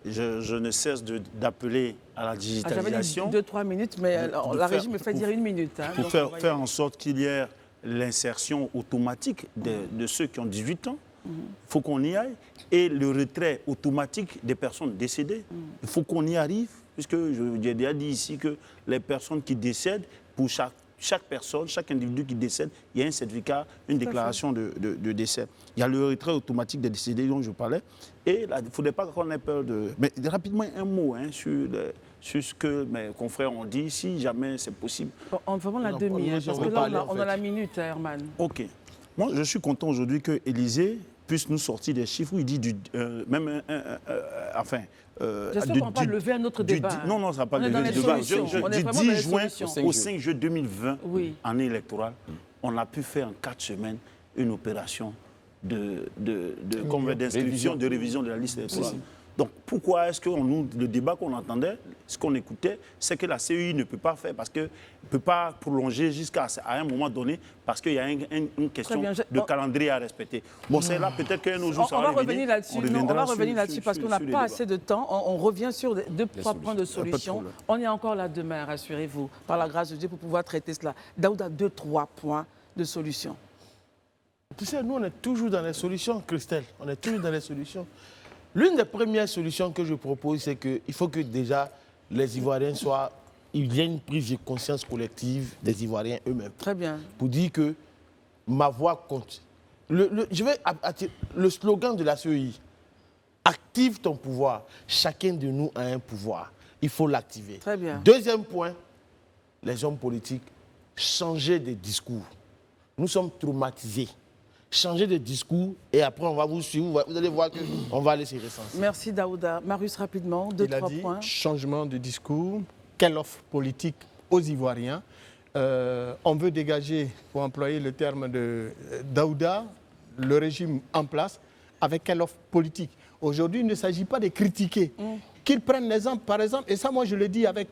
Je ne cesse d'appeler à la digitalisation. J'avais dit 2-3 minutes, mais alors, la régie me fait dire 1 minute. Pour faire en sorte qu'il y ait l'insertion automatique de ceux qui ont 18 ans. Il faut qu'on y aille. Et le retrait automatique des personnes décédées. Il faut qu'on y arrive, puisque j'ai déjà dit ici que les personnes qui décèdent, pour chaque personne, chaque individu qui décède, il y a un certificat, une déclaration de décès. Il y a le retrait automatique des décédés dont je parlais. Et il ne faudrait pas qu'on ait peur de... Mais rapidement, un mot sur ce que mes confrères ont dit, si jamais c'est possible. Bon, on va la demi, parce que là, on a la minute, Herman. OK. Moi, je suis content aujourd'hui que Élisée puisse nous sortir des chiffres où il dit j'espère qu'on va pas lever un autre débat. Non, ça ne va pas lever le débat. Du 10 juin au 5 juin 2020, année électorale, on a pu faire en 4 semaines une opération d'inscription, de révision de la liste électorale. Donc pourquoi est-ce que le débat qu'on entendait, ce qu'on écoutait, c'est que la CEI ne peut pas faire parce qu'elle ne peut pas prolonger jusqu'à un moment donné parce qu'il y a une question de calendrier à respecter. Bon, c'est là peut-être qu'un autre jour, ça va revenir là-dessus. On va revenir là-dessus parce qu'on n'a pas assez de temps. On revient sur 2-3 points de solution. On est encore là demain, rassurez-vous, par la grâce de Dieu, pour pouvoir traiter cela. Daouda, 2-3 points de solution. Tu sais, nous, on est toujours dans les solutions, Christelle. On est toujours dans les solutions. L'une des premières solutions que je propose, c'est qu'il faut que déjà les Ivoiriens soient... Il y ait une prise de conscience collective des Ivoiriens eux-mêmes. Très bien. Pour dire que ma voix compte. Le slogan de la CEI, active ton pouvoir. Chacun de nous a un pouvoir. Il faut l'activer. Très bien. Deuxième point, les hommes politiques, changer de discours. Nous sommes traumatisés. Changer de discours et après on va vous suivre, vous allez voir qu'on va aller se recenser. Merci Daouda. Marius, rapidement, 2-3 points. Changement de discours, quelle offre politique aux Ivoiriens. On veut dégager, pour employer le terme de Daouda, le régime en place, avec quelle offre politique. Aujourd'hui, il ne s'agit pas de critiquer. Qu'ils prennent l'exemple, par exemple, et ça moi je le dis avec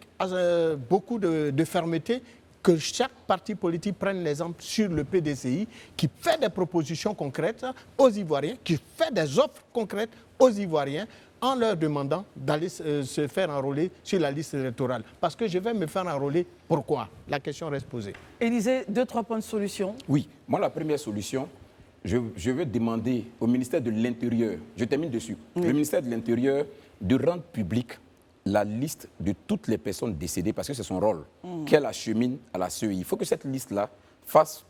beaucoup de fermeté, que chaque parti politique prenne l'exemple sur le PDCI, qui fait des propositions concrètes aux Ivoiriens, qui fait des offres concrètes aux Ivoiriens, en leur demandant d'aller se faire enrôler sur la liste électorale. Parce que je vais me faire enrôler, pourquoi? La question reste posée. Élisée, 2-3 points de solution. Oui, moi, la première solution, je veux demander au ministère de l'Intérieur, je termine dessus, le ministère de l'Intérieur de rendre public la liste de toutes les personnes décédées, parce que c'est son rôle, qu'elle achemine à la CEI. Il faut que cette liste-là fasse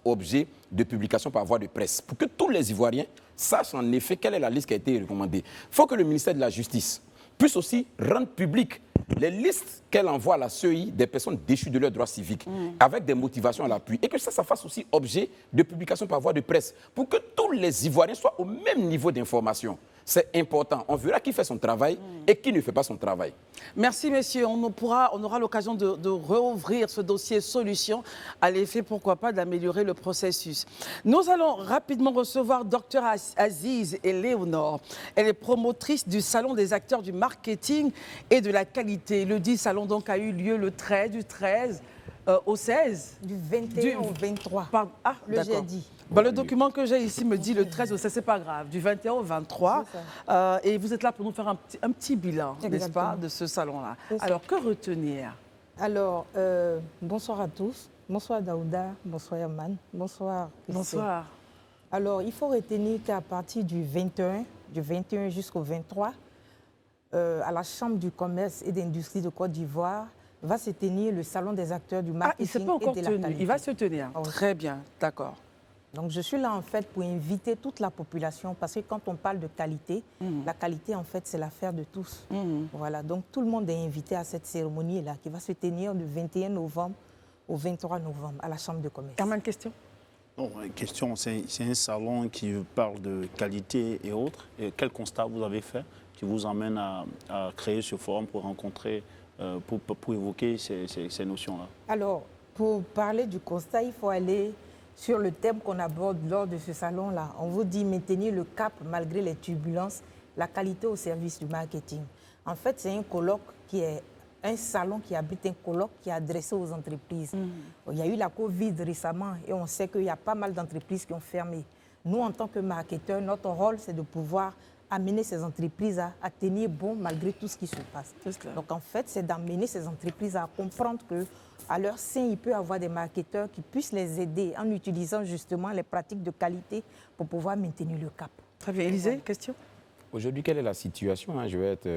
objet de publication par voie de presse, pour que tous les Ivoiriens sachent en effet quelle est la liste qui a été recommandée. Il faut que le ministère de la Justice puisse aussi rendre public les listes qu'elle envoie à la CEI des personnes déchues de leurs droits civiques, avec des motivations à l'appui, et que ça fasse aussi objet de publication par voie de presse, pour que tous les Ivoiriens soient au même niveau d'information. C'est important. On verra qui fait son travail et qui ne fait pas son travail. Merci, messieurs. On aura l'occasion de rouvrir ce dossier solution à l'effet, pourquoi pas, d'améliorer le processus. Nous allons rapidement recevoir Dr Aziz Eleonore. Elle est promotrice du Salon des acteurs du marketing et de la qualité. Le dit salon donc a eu lieu le 13 au 16. Du 21 au 23. Le jeudi. Le document que j'ai ici me dit le 13 au 16, c'est pas grave, du 21 au 23. Et vous êtes là pour nous faire un petit bilan, n'est-ce pas, de ce salon-là. Alors, que retenir? Alors, bonsoir à tous. Bonsoir Daouda, bonsoir Yaman, bonsoir. Bonsoir. Alors, il faut retenir qu'à partir du 21 jusqu'au 23, à la Chambre du commerce et d'industrie de Côte d'Ivoire, va se tenir le Salon des acteurs du marketing il ne s'est pas encore et de la tenu, qualité. il va se tenir. Oui. Très bien, d'accord. Donc, je suis là, en fait, pour inviter toute la population, parce que quand on parle de qualité, la qualité, en fait, c'est l'affaire de tous. Voilà, donc tout le monde est invité à cette cérémonie-là, qui va se tenir du 21 novembre au 23 novembre, à la Chambre de commerce. Carmen, question? Bon, question, c'est un salon qui parle de qualité et autres. Et quel constat vous avez fait qui vous emmène à créer ce forum pour rencontrer, pour évoquer ces notions-là? Alors, pour parler du constat, il faut aller sur le thème qu'on aborde lors de ce salon-là. On vous dit maintenir le cap malgré les turbulences, la qualité au service du marketing. En fait, c'est un colloque qui est un salon qui abrite un colloque qui est adressé aux entreprises. Il y a eu la Covid récemment et on sait qu'il y a pas mal d'entreprises qui ont fermé. Nous, en tant que marketeurs, notre rôle, c'est de pouvoir amener ces entreprises à tenir bon malgré tout ce qui se passe. Donc, en fait, c'est d'amener ces entreprises à comprendre que à leur sein, il peut y avoir des marketeurs qui puissent les aider en utilisant justement les pratiques de qualité pour pouvoir maintenir le cap. Très bien. Élisée, question? Aujourd'hui, quelle est la situation? Je vais être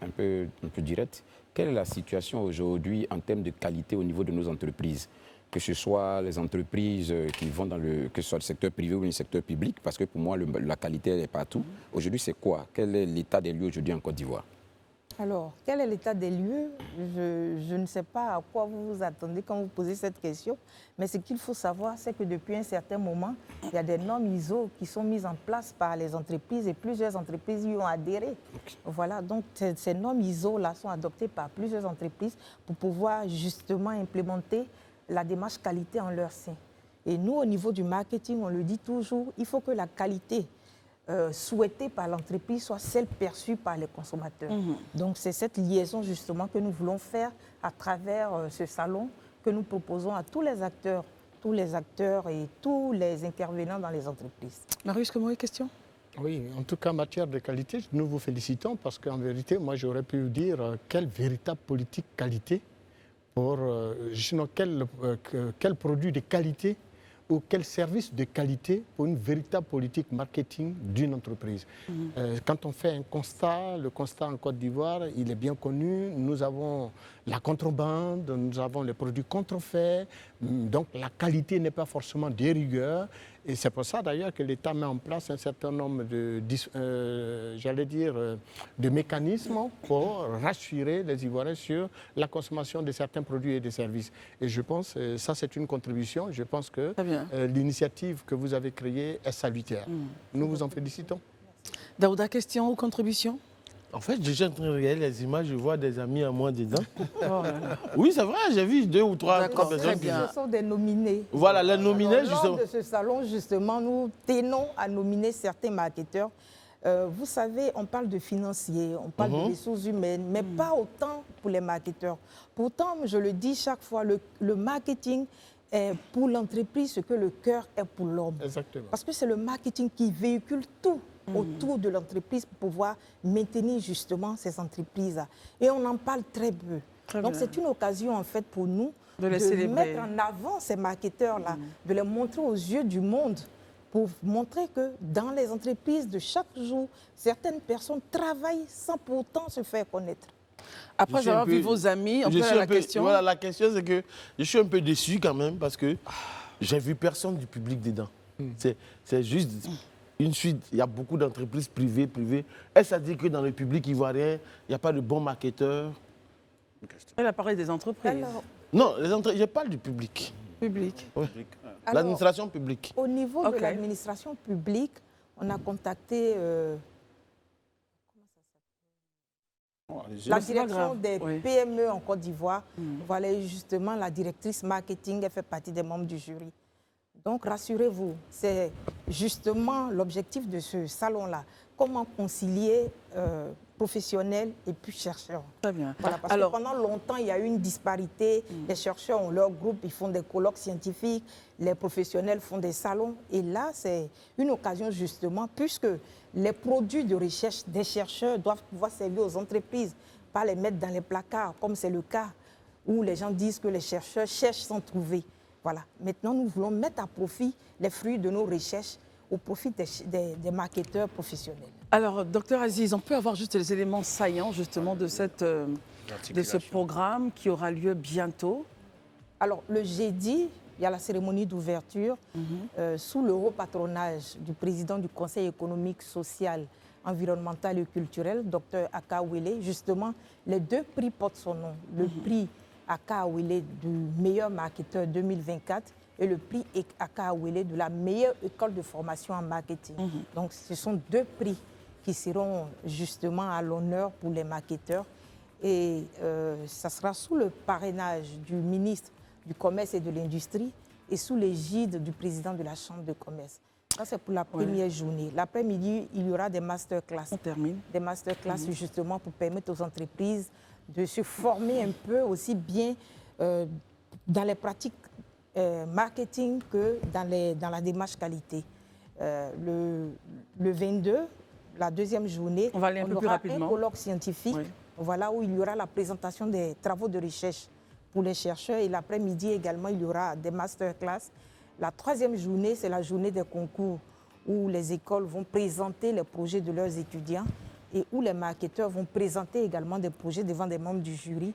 un peu direct. Quelle est la situation aujourd'hui en termes de qualité au niveau de nos entreprises? Que ce soit les entreprises qui vont que ce soit le secteur privé ou le secteur public, parce que pour moi, la qualité elle est partout. Aujourd'hui, c'est quoi? Quel est l'état des lieux aujourd'hui en Côte d'Ivoire? Alors, quel est l'état des lieux? Je ne sais pas à quoi vous vous attendez quand vous posez cette question, mais ce qu'il faut savoir, c'est que depuis un certain moment, il y a des normes ISO qui sont mises en place par les entreprises et plusieurs entreprises y ont adhéré. Voilà, donc ces normes ISO-là sont adoptées par plusieurs entreprises pour pouvoir justement implémenter la démarche qualité en leur sein. Et nous, au niveau du marketing, on le dit toujours, il faut que la qualité souhaitée par l'entreprise soit celle perçue par les consommateurs. Donc c'est cette liaison justement que nous voulons faire à travers ce salon que nous proposons à tous les acteurs et tous les intervenants dans les entreprises. Marius, comment est question? Oui, en tout cas, en matière de qualité, nous vous félicitons parce qu'en vérité, moi j'aurais pu vous dire quelle véritable politique qualité pour quel produit de qualité ou quel service de qualité pour une véritable politique marketing d'une entreprise. Quand on fait un constat, le constat en Côte d'Ivoire, il est bien connu. Nous avons la contrebande, nous avons les produits contrefaits, donc la qualité n'est pas forcément de rigueur. Et c'est pour ça d'ailleurs que l'État met en place un certain nombre de mécanismes pour rassurer les Ivoiriens sur la consommation de certains produits et des services. Et je pense que ça c'est une contribution. Je pense que l'initiative que vous avez créée est salutaire. Nous vous en félicitons. Daouda, question ou contribution? En fait, je suis en train de regarder les images, je vois des amis à moi dedans. Oh là là. Oui, c'est vrai, j'ai vu 2 ou 3 D'accord, personnes. très bien. Ce sont des nominés. Voilà, les nominés, Alors, justement. lors de ce salon, justement, nous tenons à nominer certains marketeurs. Vous savez, on parle de financiers, on parle de ressources humaines, mais pas autant pour les marketeurs. Pourtant, je le dis chaque fois, le marketing est pour l'entreprise ce que le cœur est pour l'homme. Exactement. Parce que c'est le marketing qui véhicule tout. autour de l'entreprise pour pouvoir maintenir justement ces entreprises. Et on en parle très peu. Donc c'est une occasion en fait pour nous de mettre en avant ces marketeurs-là, de les montrer aux yeux du monde pour montrer que dans les entreprises de chaque jour, certaines personnes travaillent sans pourtant se faire connaître. Après avoir vu vos amis, on peut aller à la question. Voilà, la question c'est que je suis un peu déçu quand même parce que j'ai vu personne du public dedans. C'est juste une suite. Il y a beaucoup d'entreprises privées. Est-ce à dire que dans le public ivoirien, il n'y a pas de bons marketeurs? Elle a parlé des entreprises. Alors, non, je parle du public. Public. Ouais. L'administration publique. Au niveau de l'administration publique, on a contacté la direction des PME en Côte d'Ivoire. Voilà, justement, la directrice marketing, elle fait partie des membres du jury. Donc, rassurez-vous, c'est justement l'objectif de ce salon-là. Comment concilier professionnels et puis chercheurs. Très bien. Voilà, parce que pendant longtemps, il y a eu une disparité. Les chercheurs ont leur groupe, ils font des colloques scientifiques, les professionnels font des salons. Et là, c'est une occasion justement, puisque les produits de recherche des chercheurs doivent pouvoir servir aux entreprises, pas les mettre dans les placards, comme c'est le cas où les gens disent que les chercheurs cherchent sans trouver. Voilà. Maintenant, nous voulons mettre à profit les fruits de nos recherches au profit des marketeurs professionnels. Alors, docteur Aziz, on peut avoir juste les éléments saillants justement de ce programme qui aura lieu bientôt? Alors, le jeudi, il y a la cérémonie d'ouverture sous le haut patronage du président du Conseil économique, social, environnemental et culturel, docteur Aka Wele. Justement, les deux prix portent son nom. Le prix Aka Wele du meilleur marketeur 2024 et le prix Aka Wele de la meilleure école de formation en marketing. Donc, ce sont deux prix qui seront justement à l'honneur pour les marketeurs. Et ça sera sous le parrainage du ministre du Commerce et de l'Industrie et sous l'égide du président de la Chambre de commerce. Ça, c'est pour la première journée. L'après-midi, il y aura des masterclass. On termine. Des masterclass justement pour permettre aux entreprises de se former un peu aussi bien dans les pratiques marketing que dans la démarche qualité. Le 22, la deuxième journée, on va aller un peu plus rapidement. Un colloque scientifique, voilà, où il y aura la présentation des travaux de recherche pour les chercheurs. Et l'après-midi également, il y aura des masterclass. La troisième journée, c'est la journée des concours, où les écoles vont présenter les projets de leurs étudiants et où les marketeurs vont présenter également des projets devant des membres du jury.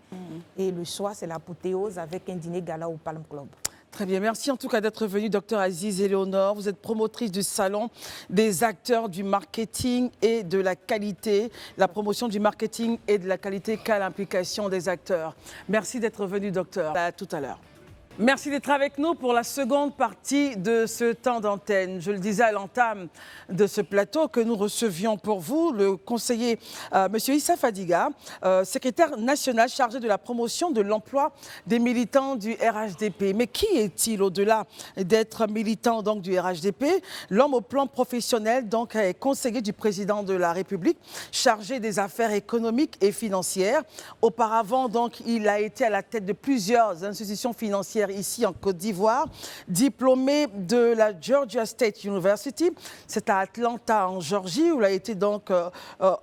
Et le soir, c'est l'apothéose avec un dîner gala au Palm Club. Très bien, merci en tout cas d'être venu, docteur Aziz Éléonore. Vous êtes promotrice du salon des acteurs du marketing et de la qualité, la promotion du marketing et de la qualité qu'a l'implication des acteurs. Merci d'être venu, docteur. À tout à l'heure. Merci d'être avec nous pour la seconde partie de ce temps d'antenne. Je le disais à l'entame de ce plateau que nous recevions pour vous le conseiller M. Issa Fadiga, secrétaire national chargé de la promotion de l'emploi des militants du RHDP. Mais qui est-il au-delà d'être militant donc, du RHDP? L'homme au plan professionnel donc, est conseiller du président de la République, chargé des affaires économiques et financières. Auparavant, donc, il a été à la tête de plusieurs institutions financières ici en Côte d'Ivoire, diplômé de la Georgia State University. C'est à Atlanta, en Géorgie, où il a été donc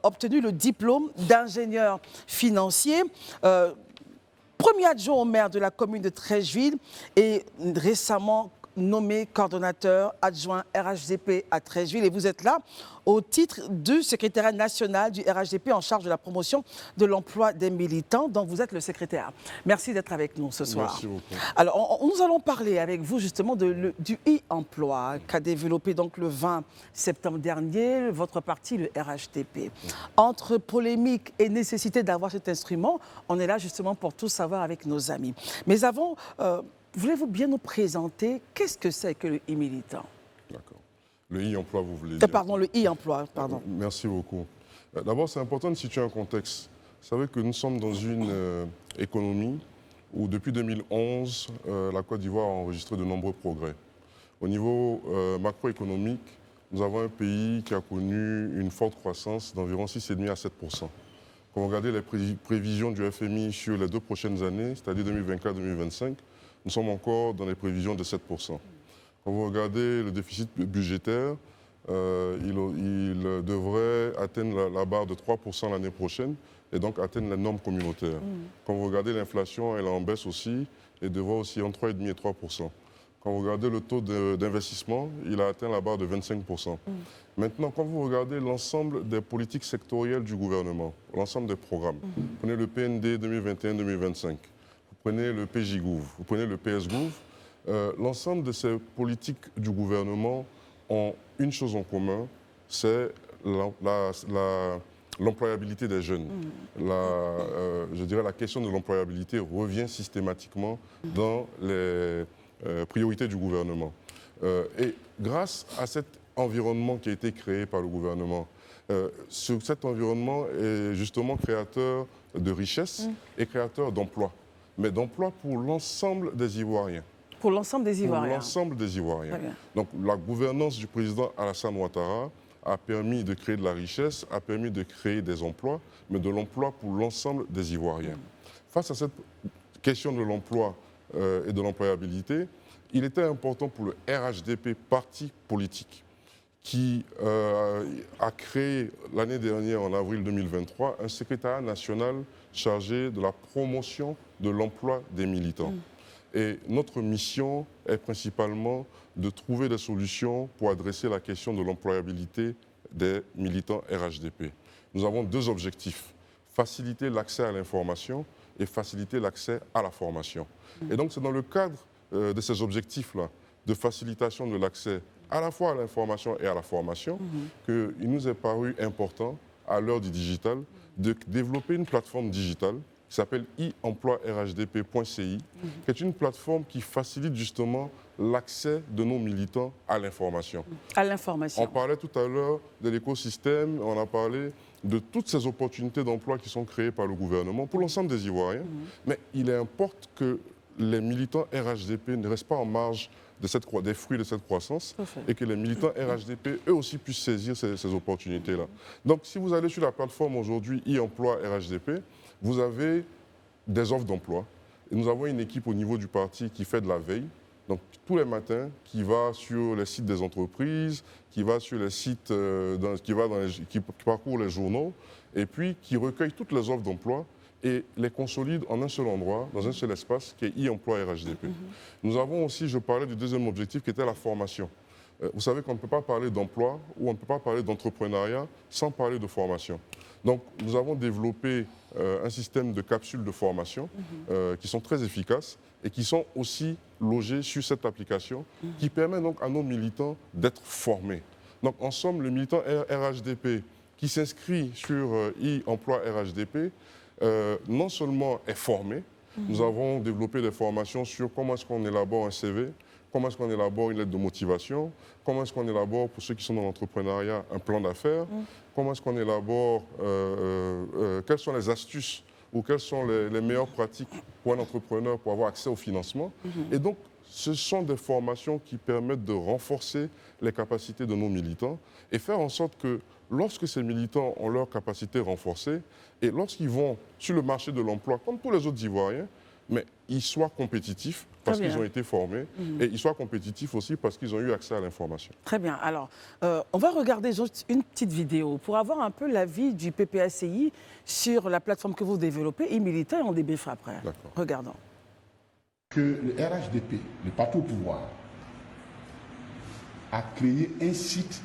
obtenu le diplôme d'ingénieur financier. Premier adjoint au maire de la commune de Treichville et récemment nommé coordonnateur adjoint RHDP à Treichville. Et vous êtes là au titre du secrétariat national du RHDP en charge de la promotion de l'emploi des militants. Donc vous êtes le secrétaire. Merci d'être avec nous ce soir. Merci beaucoup. Alors nous allons parler avec vous justement du e-emploi qu'a développé donc le 20 septembre dernier votre parti, le RHDP. Entre polémique et nécessité d'avoir cet instrument, on est là justement pour tout savoir avec nos amis. Mais avant, voulez-vous bien nous présenter qu'est-ce que c'est que le e-militant? D'accord. Le e-emploi, vous voulez dire? Pardon, le e-emploi, pardon. Merci beaucoup. D'abord, c'est important de situer un contexte. Vous savez que nous sommes dans une économie où, depuis 2011, la Côte d'Ivoire a enregistré de nombreux progrès. Au niveau macroéconomique, nous avons un pays qui a connu une forte croissance d'environ 6,5 à 7%. Quand vous regardez les prévisions du FMI sur les 2 prochaines années, c'est-à-dire 2024-2025, nous sommes encore dans les prévisions de 7%. Quand vous regardez le déficit budgétaire, il devrait atteindre la barre de 3% l'année prochaine et donc atteindre la norme communautaire. Quand vous regardez l'inflation, elle est en baisse aussi et devrait aussi entre 3,5 et 3%. Quand vous regardez le taux d'investissement, il a atteint la barre de 25%. Maintenant, quand vous regardez l'ensemble des politiques sectorielles du gouvernement, l'ensemble des programmes, vous prenez le PND 2021-2025, vous prenez le PJGouv, vous prenez le PSGouv, l'ensemble de ces politiques du gouvernement ont une chose en commun, c'est l'employabilité des jeunes. Je dirais la question de l'employabilité revient systématiquement dans les priorités du gouvernement. Et grâce à cet environnement qui a été créé par le gouvernement, cet environnement est justement créateur de richesses et créateur d'emplois, mais d'emplois pour l'ensemble des Ivoiriens. Pour l'ensemble des Ivoiriens. Pour l'ensemble des Ivoiriens. Donc la gouvernance du président Alassane Ouattara a permis de créer de la richesse, a permis de créer des emplois, mais de l'emploi pour l'ensemble des Ivoiriens. Face à cette question de l'emploi et de l'employabilité, il était important pour le RHDP, parti politique, qui a créé l'année dernière, en avril 2023, un secrétariat national chargé de la promotion de l'emploi des militants. Et notre mission est principalement de trouver des solutions pour adresser la question de l'employabilité des militants RHDP. Nous avons deux objectifs, faciliter l'accès à l'information et faciliter l'accès à la formation. Et donc c'est dans le cadre de ces objectifs-là, de facilitation de l'accès à la fois à l'information et à la formation, qu'il nous est paru important, à l'heure du digital, de développer une plateforme digitale qui s'appelle e-emploi-rhdp.ci, qui est une plateforme qui facilite justement l'accès de nos militants à l'information. À l'information. On parlait tout à l'heure de l'écosystème, on a parlé de toutes ces opportunités d'emploi qui sont créées par le gouvernement pour l'ensemble des Ivoiriens, mais il importe que les militants RHDP ne restent pas en marge des fruits de cette croissance et que les militants RHDP, eux aussi, puissent saisir ces opportunités-là. Donc, si vous allez sur la plateforme aujourd'hui e-emploi RHDP, vous avez des offres d'emploi. Et nous avons une équipe au niveau du parti qui fait de la veille, donc tous les matins, qui va sur les sites des entreprises, qui va sur les sites, qui parcourt les journaux, et puis qui recueille toutes les offres d'emploi et les consolide en un seul endroit, dans un seul espace, qui est e-emploi RHDP. Nous avons aussi, je parlais du deuxième objectif, qui était la formation. Vous savez qu'on ne peut pas parler d'emploi ou on ne peut pas parler d'entrepreneuriat sans parler de formation. Donc, nous avons développé un système de capsules de formation qui sont très efficaces et qui sont aussi logées sur cette application qui permet donc à nos militants d'être formés. Donc, en somme, le militant RHDP qui s'inscrit sur e-emploi RHDP non seulement est formé, nous avons développé des formations sur comment est-ce qu'on élabore un CV, comment est-ce qu'on élabore une lettre de motivation, comment est-ce qu'on élabore, pour ceux qui sont dans l'entrepreneuriat, un plan d'affaires, comment est-ce qu'on élabore, quelles sont les astuces ou quelles sont les meilleures pratiques pour un entrepreneur pour avoir accès au financement. Et donc, ce sont des formations qui permettent de renforcer les capacités de nos militants et faire en sorte que lorsque ces militants ont leurs capacités renforcées et lorsqu'ils vont sur le marché de l'emploi, comme tous les autres Ivoiriens, mais ils soient compétitifs parce qu'ils ont été formés et ils soient compétitifs aussi parce qu'ils ont eu accès à l'information. Très bien. Alors, on va regarder juste une petite vidéo pour avoir un peu l'avis du PPACI sur la plateforme que vous développez. Et militants, on débriefera après. Regardons. Que le RHDP, le parti au pouvoir, a créé un site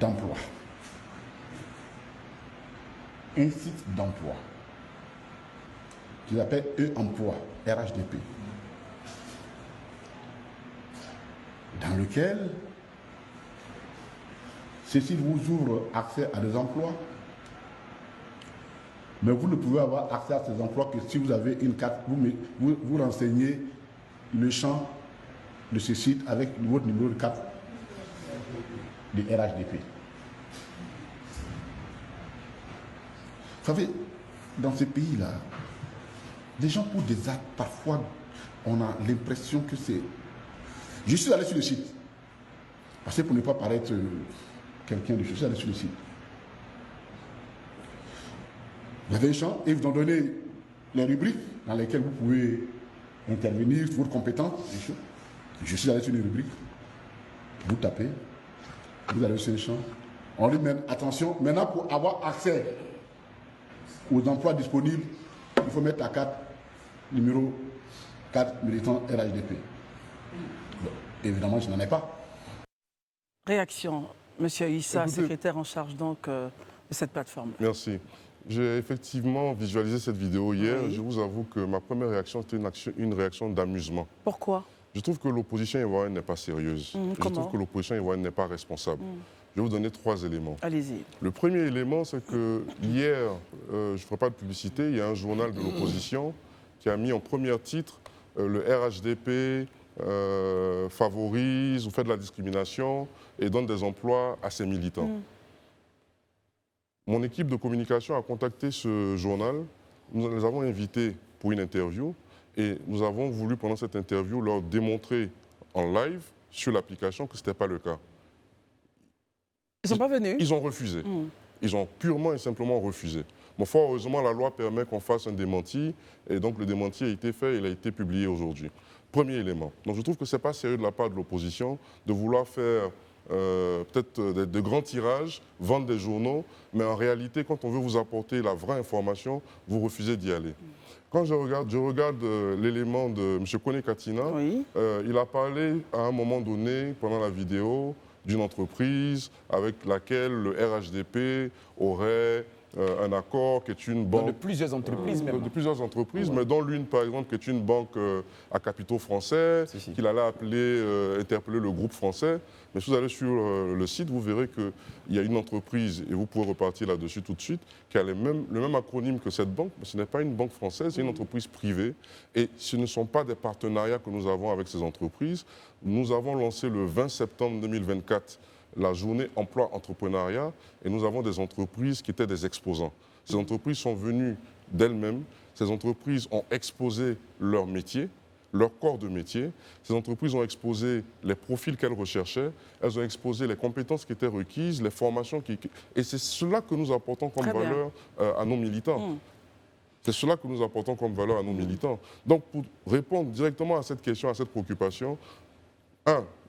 d'emploi. Un site d'emploi qui s'appelle e-emploi RHDP, dans lequel ceci vous ouvre accès à des emplois, mais vous ne pouvez avoir accès à ces emplois que si vous avez une carte, vous renseignez le champ de ce site avec votre numéro de carte de RHDP. Vous savez, dans ce pays-là, les gens pour des actes, parfois, on a l'impression que c'est... Je suis allé sur le site, parce que pour ne pas paraître quelqu'un de... Je suis allé sur le site. Vous avez un champ et ils vous ont donné les rubriques dans lesquelles vous pouvez intervenir, votre compétence. Je suis allé sur les rubriques, vous tapez, Vous allez sur le champ. On lui met, attention, maintenant pour avoir accès aux emplois disponibles, il faut mettre ta carte numéro 4 militant RHDP. Bon, évidemment, je n'en ai pas. Réaction, Monsieur Issa, Écoutez, secrétaire en charge donc de cette plateforme. Merci. J'ai effectivement visualisé cette vidéo hier. Oui. Je vous avoue que ma première réaction, c'était une réaction d'amusement. Pourquoi? Je trouve que l'opposition ivoirienne n'est pas sérieuse. Je comment? trouve que l'opposition ivoirienne n'est pas responsable. Je vais vous donner 3 éléments. Allez-y. Le premier élément, c'est que hier, je ne ferai pas de publicité, il y a un journal de l'opposition qui a mis en premier titre le RHDP favorise ou fait de la discrimination et donne des emplois à ses militants. Mon équipe de communication a contacté ce journal. Nous les avons invités pour une interview et nous avons voulu, pendant cette interview, leur démontrer en live sur l'application que ce n'était pas le cas. Ils ne sont pas venus? Ils ont refusé. Ils ont purement et simplement refusé. Bon, fort heureusement, la loi permet qu'on fasse un démenti et donc le démenti a été fait et il a été publié aujourd'hui. Premier élément. Donc je trouve que ce n'est pas sérieux de la part de l'opposition de vouloir faire peut-être de grands tirages, vendre des journaux, mais en réalité, quand on veut vous apporter la vraie information, vous refusez d'y aller. Quand je regarde l'élément de M. Kone Katina, Oui. il a parlé à un moment donné, pendant la vidéo, d'une entreprise avec laquelle le RHDP aurait un accord qui est une banque... De plusieurs entreprises même. De plusieurs entreprises, mais dont l'une, par exemple, qui est une banque à capitaux français, qu'il allait interpeller le groupe français. Mais si vous allez sur le site, vous verrez qu'il y a une entreprise, et vous pouvez repartir là-dessus tout de suite, qui a le même acronyme que cette banque, mais ce n'est pas une banque française, c'est une entreprise privée. Et ce ne sont pas des partenariats que nous avons avec ces entreprises. Nous avons lancé le 20 septembre 2024 la journée emploi-entrepreneuriat et nous avons des entreprises qui étaient des exposants. Ces entreprises sont venues d'elles-mêmes, ces entreprises ont exposé leur métier, leur corps de métier, ces entreprises ont exposé les profils qu'elles recherchaient, elles ont exposé les compétences qui étaient requises, les formations Et c'est cela que nous apportons comme valeur à nos militants. C'est cela que nous apportons comme valeur à nos militants. Donc pour répondre directement à cette question, à cette préoccupation,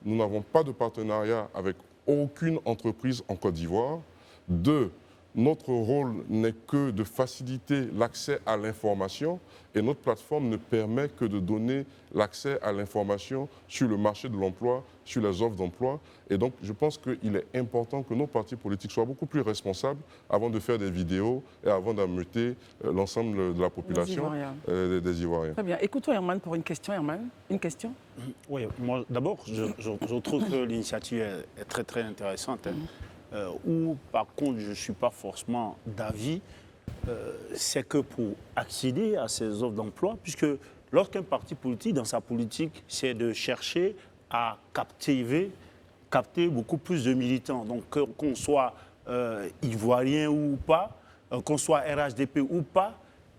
nous n'avons pas de partenariat avec aucune entreprise en Côte d'Ivoire. 2, notre rôle n'est que de faciliter l'accès à l'information et notre plateforme ne permet que de donner l'accès à l'information sur le marché de l'emploi, sur les offres d'emploi. Et donc, je pense qu'il est important que nos partis politiques soient beaucoup plus responsables avant de faire des vidéos et avant d'ameuter l'ensemble de la population des Ivoiriens. Très bien. Écoutons Herman pour une question. Herman, une question? Oui, moi d'abord, je trouve que l'initiative est très très intéressante. Où par contre, je ne suis pas forcément d'avis, c'est que pour accéder à ces offres d'emploi, puisque lorsqu'un parti politique, dans sa politique, c'est de chercher à capter beaucoup plus de militants. Donc qu'on soit ivoirien ou pas, qu'on soit RHDP ou pas,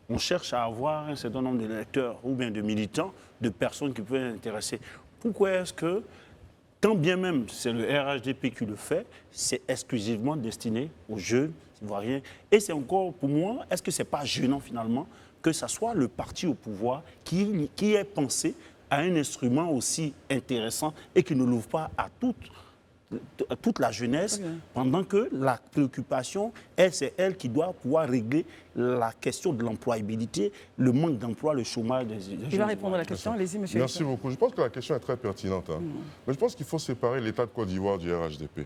on cherche à avoir un certain nombre d'électeurs ou bien de militants, de personnes qui peuvent être intéressées. Pourquoi est-ce que, quand bien même c'est le RHDP qui le fait, c'est exclusivement destiné aux jeunes ivoiriens? Et c'est encore, pour moi, est-ce que ce n'est pas gênant finalement que ce soit le parti au pouvoir qui ait pensé à un instrument aussi intéressant et qui ne l'ouvre pas à toute la jeunesse, pendant que la préoccupation, c'est elle qui doit pouvoir régler la question de l'employabilité, le manque d'emploi, le chômage des jeunes. Il va répondre à la question. Allez-y, monsieur. Merci beaucoup. Je pense que la question est très pertinente. Mais je pense qu'il faut séparer l'État de Côte d'Ivoire du RHDP.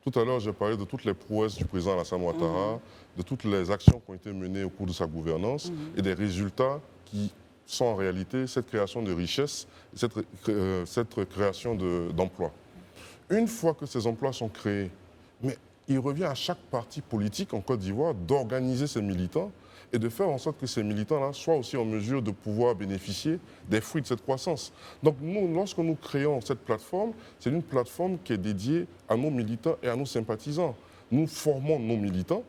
Tout à l'heure, j'ai parlé de toutes les prouesses du président Alassane Ouattara, de toutes les actions qui ont été menées au cours de sa gouvernance et des résultats qui sont en réalité cette création de richesses, cette création d'emplois. Une fois que ces emplois sont créés, mais il revient à chaque parti politique en Côte d'Ivoire d'organiser ses militants et de faire en sorte que ces militants-là soient aussi en mesure de pouvoir bénéficier des fruits de cette croissance. Donc nous, lorsque nous créons cette plateforme, c'est une plateforme qui est dédiée à nos militants et à nos sympathisants. Nous formons nos militants.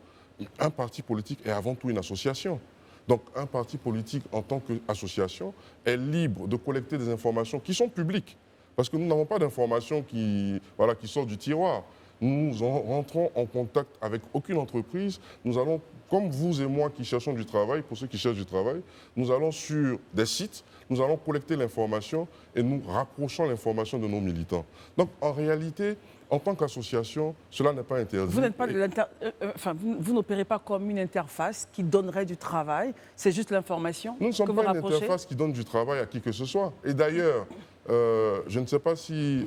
Un parti politique est avant tout une association. Donc un parti politique en tant qu'association est libre de collecter des informations qui sont publiques. Parce que nous n'avons pas d'informations qui sortent du tiroir. nous rentrons en contact avec aucune entreprise. Nous allons, comme vous et moi qui cherchons du travail, pour ceux qui cherchent du travail, nous allons sur des sites, nous allons collecter l'information et nous rapprochons l'information de nos militants. Donc, en réalité, en tant qu'association, cela n'est pas interdit. Vous n'êtes pas vous n'opérez pas comme une interface qui donnerait du travail, c'est juste l'information. Nous ne sommes pas une interface qui donne du travail à qui que ce soit. Et d'ailleurs, je ne sais pas si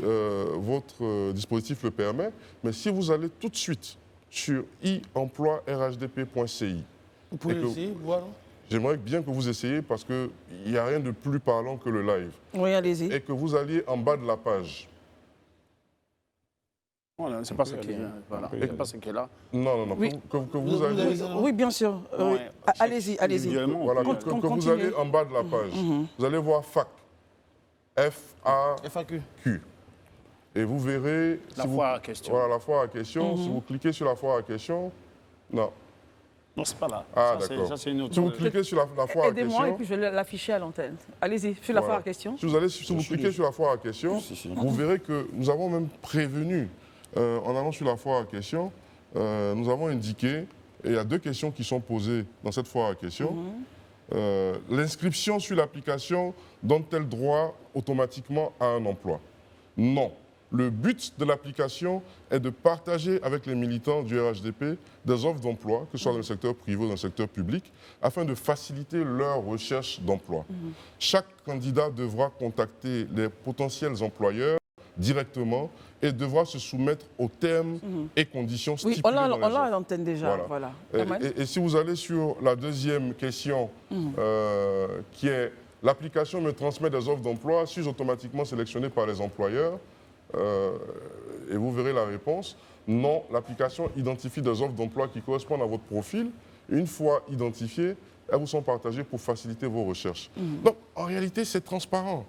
votre dispositif le permet, mais si vous allez tout de suite sur e-emploi-rhdp.ci. Vous pouvez essayer, voilà. J'aimerais bien que vous essayiez parce qu'il n'y a rien de plus parlant que le live. Oui, allez-y. Et que vous alliez en bas de la page. Voilà, c'est pas ce qui est là. Voilà. C'est pas ce qui est là. Non. Oui. Que vous alliez... Oui, bien sûr. Oui. Allez-y, allez-y. Voilà, que vous allez en bas de la page. Vous allez voir FAQ. FAQ. Et vous verrez... La foire à question. Voilà, la foire à question. Si vous cliquez sur la foire à question... Non. Non, c'est pas là. Ah, d'accord. Ça, c'est une autre... Si vous cliquez sur la foire à question... Aidez-moi et puis je vais l'afficher à l'antenne. Allez-y, sur la foire à question. Si vous cliquez sur la foire à question, vous verrez que nous avons même prévenu, en allant sur la foire à question, nous avons indiqué, et il y a 2 questions qui sont posées dans cette foire à question. L'inscription sur l'application donne-t-elle droit automatiquement à un emploi? Non. Le but de l'application est de partager avec les militants du RHDP des offres d'emploi, que ce soit dans le secteur privé ou dans le secteur public, afin de faciliter leur recherche d'emploi. Chaque candidat devra contacter les potentiels employeurs directement et devra se soumettre aux termes et conditions stipulés dans les offres. On l'a à l'antenne déjà. Voilà. Et si vous allez sur la deuxième question, qui est l'application me transmet des offres d'emploi, suis-je automatiquement sélectionné par les employeurs? Et vous verrez la réponse. Non, l'application identifie des offres d'emploi qui correspondent à votre profil. Une fois identifiées, elles vous sont partagées pour faciliter vos recherches. Donc, en réalité, c'est transparent.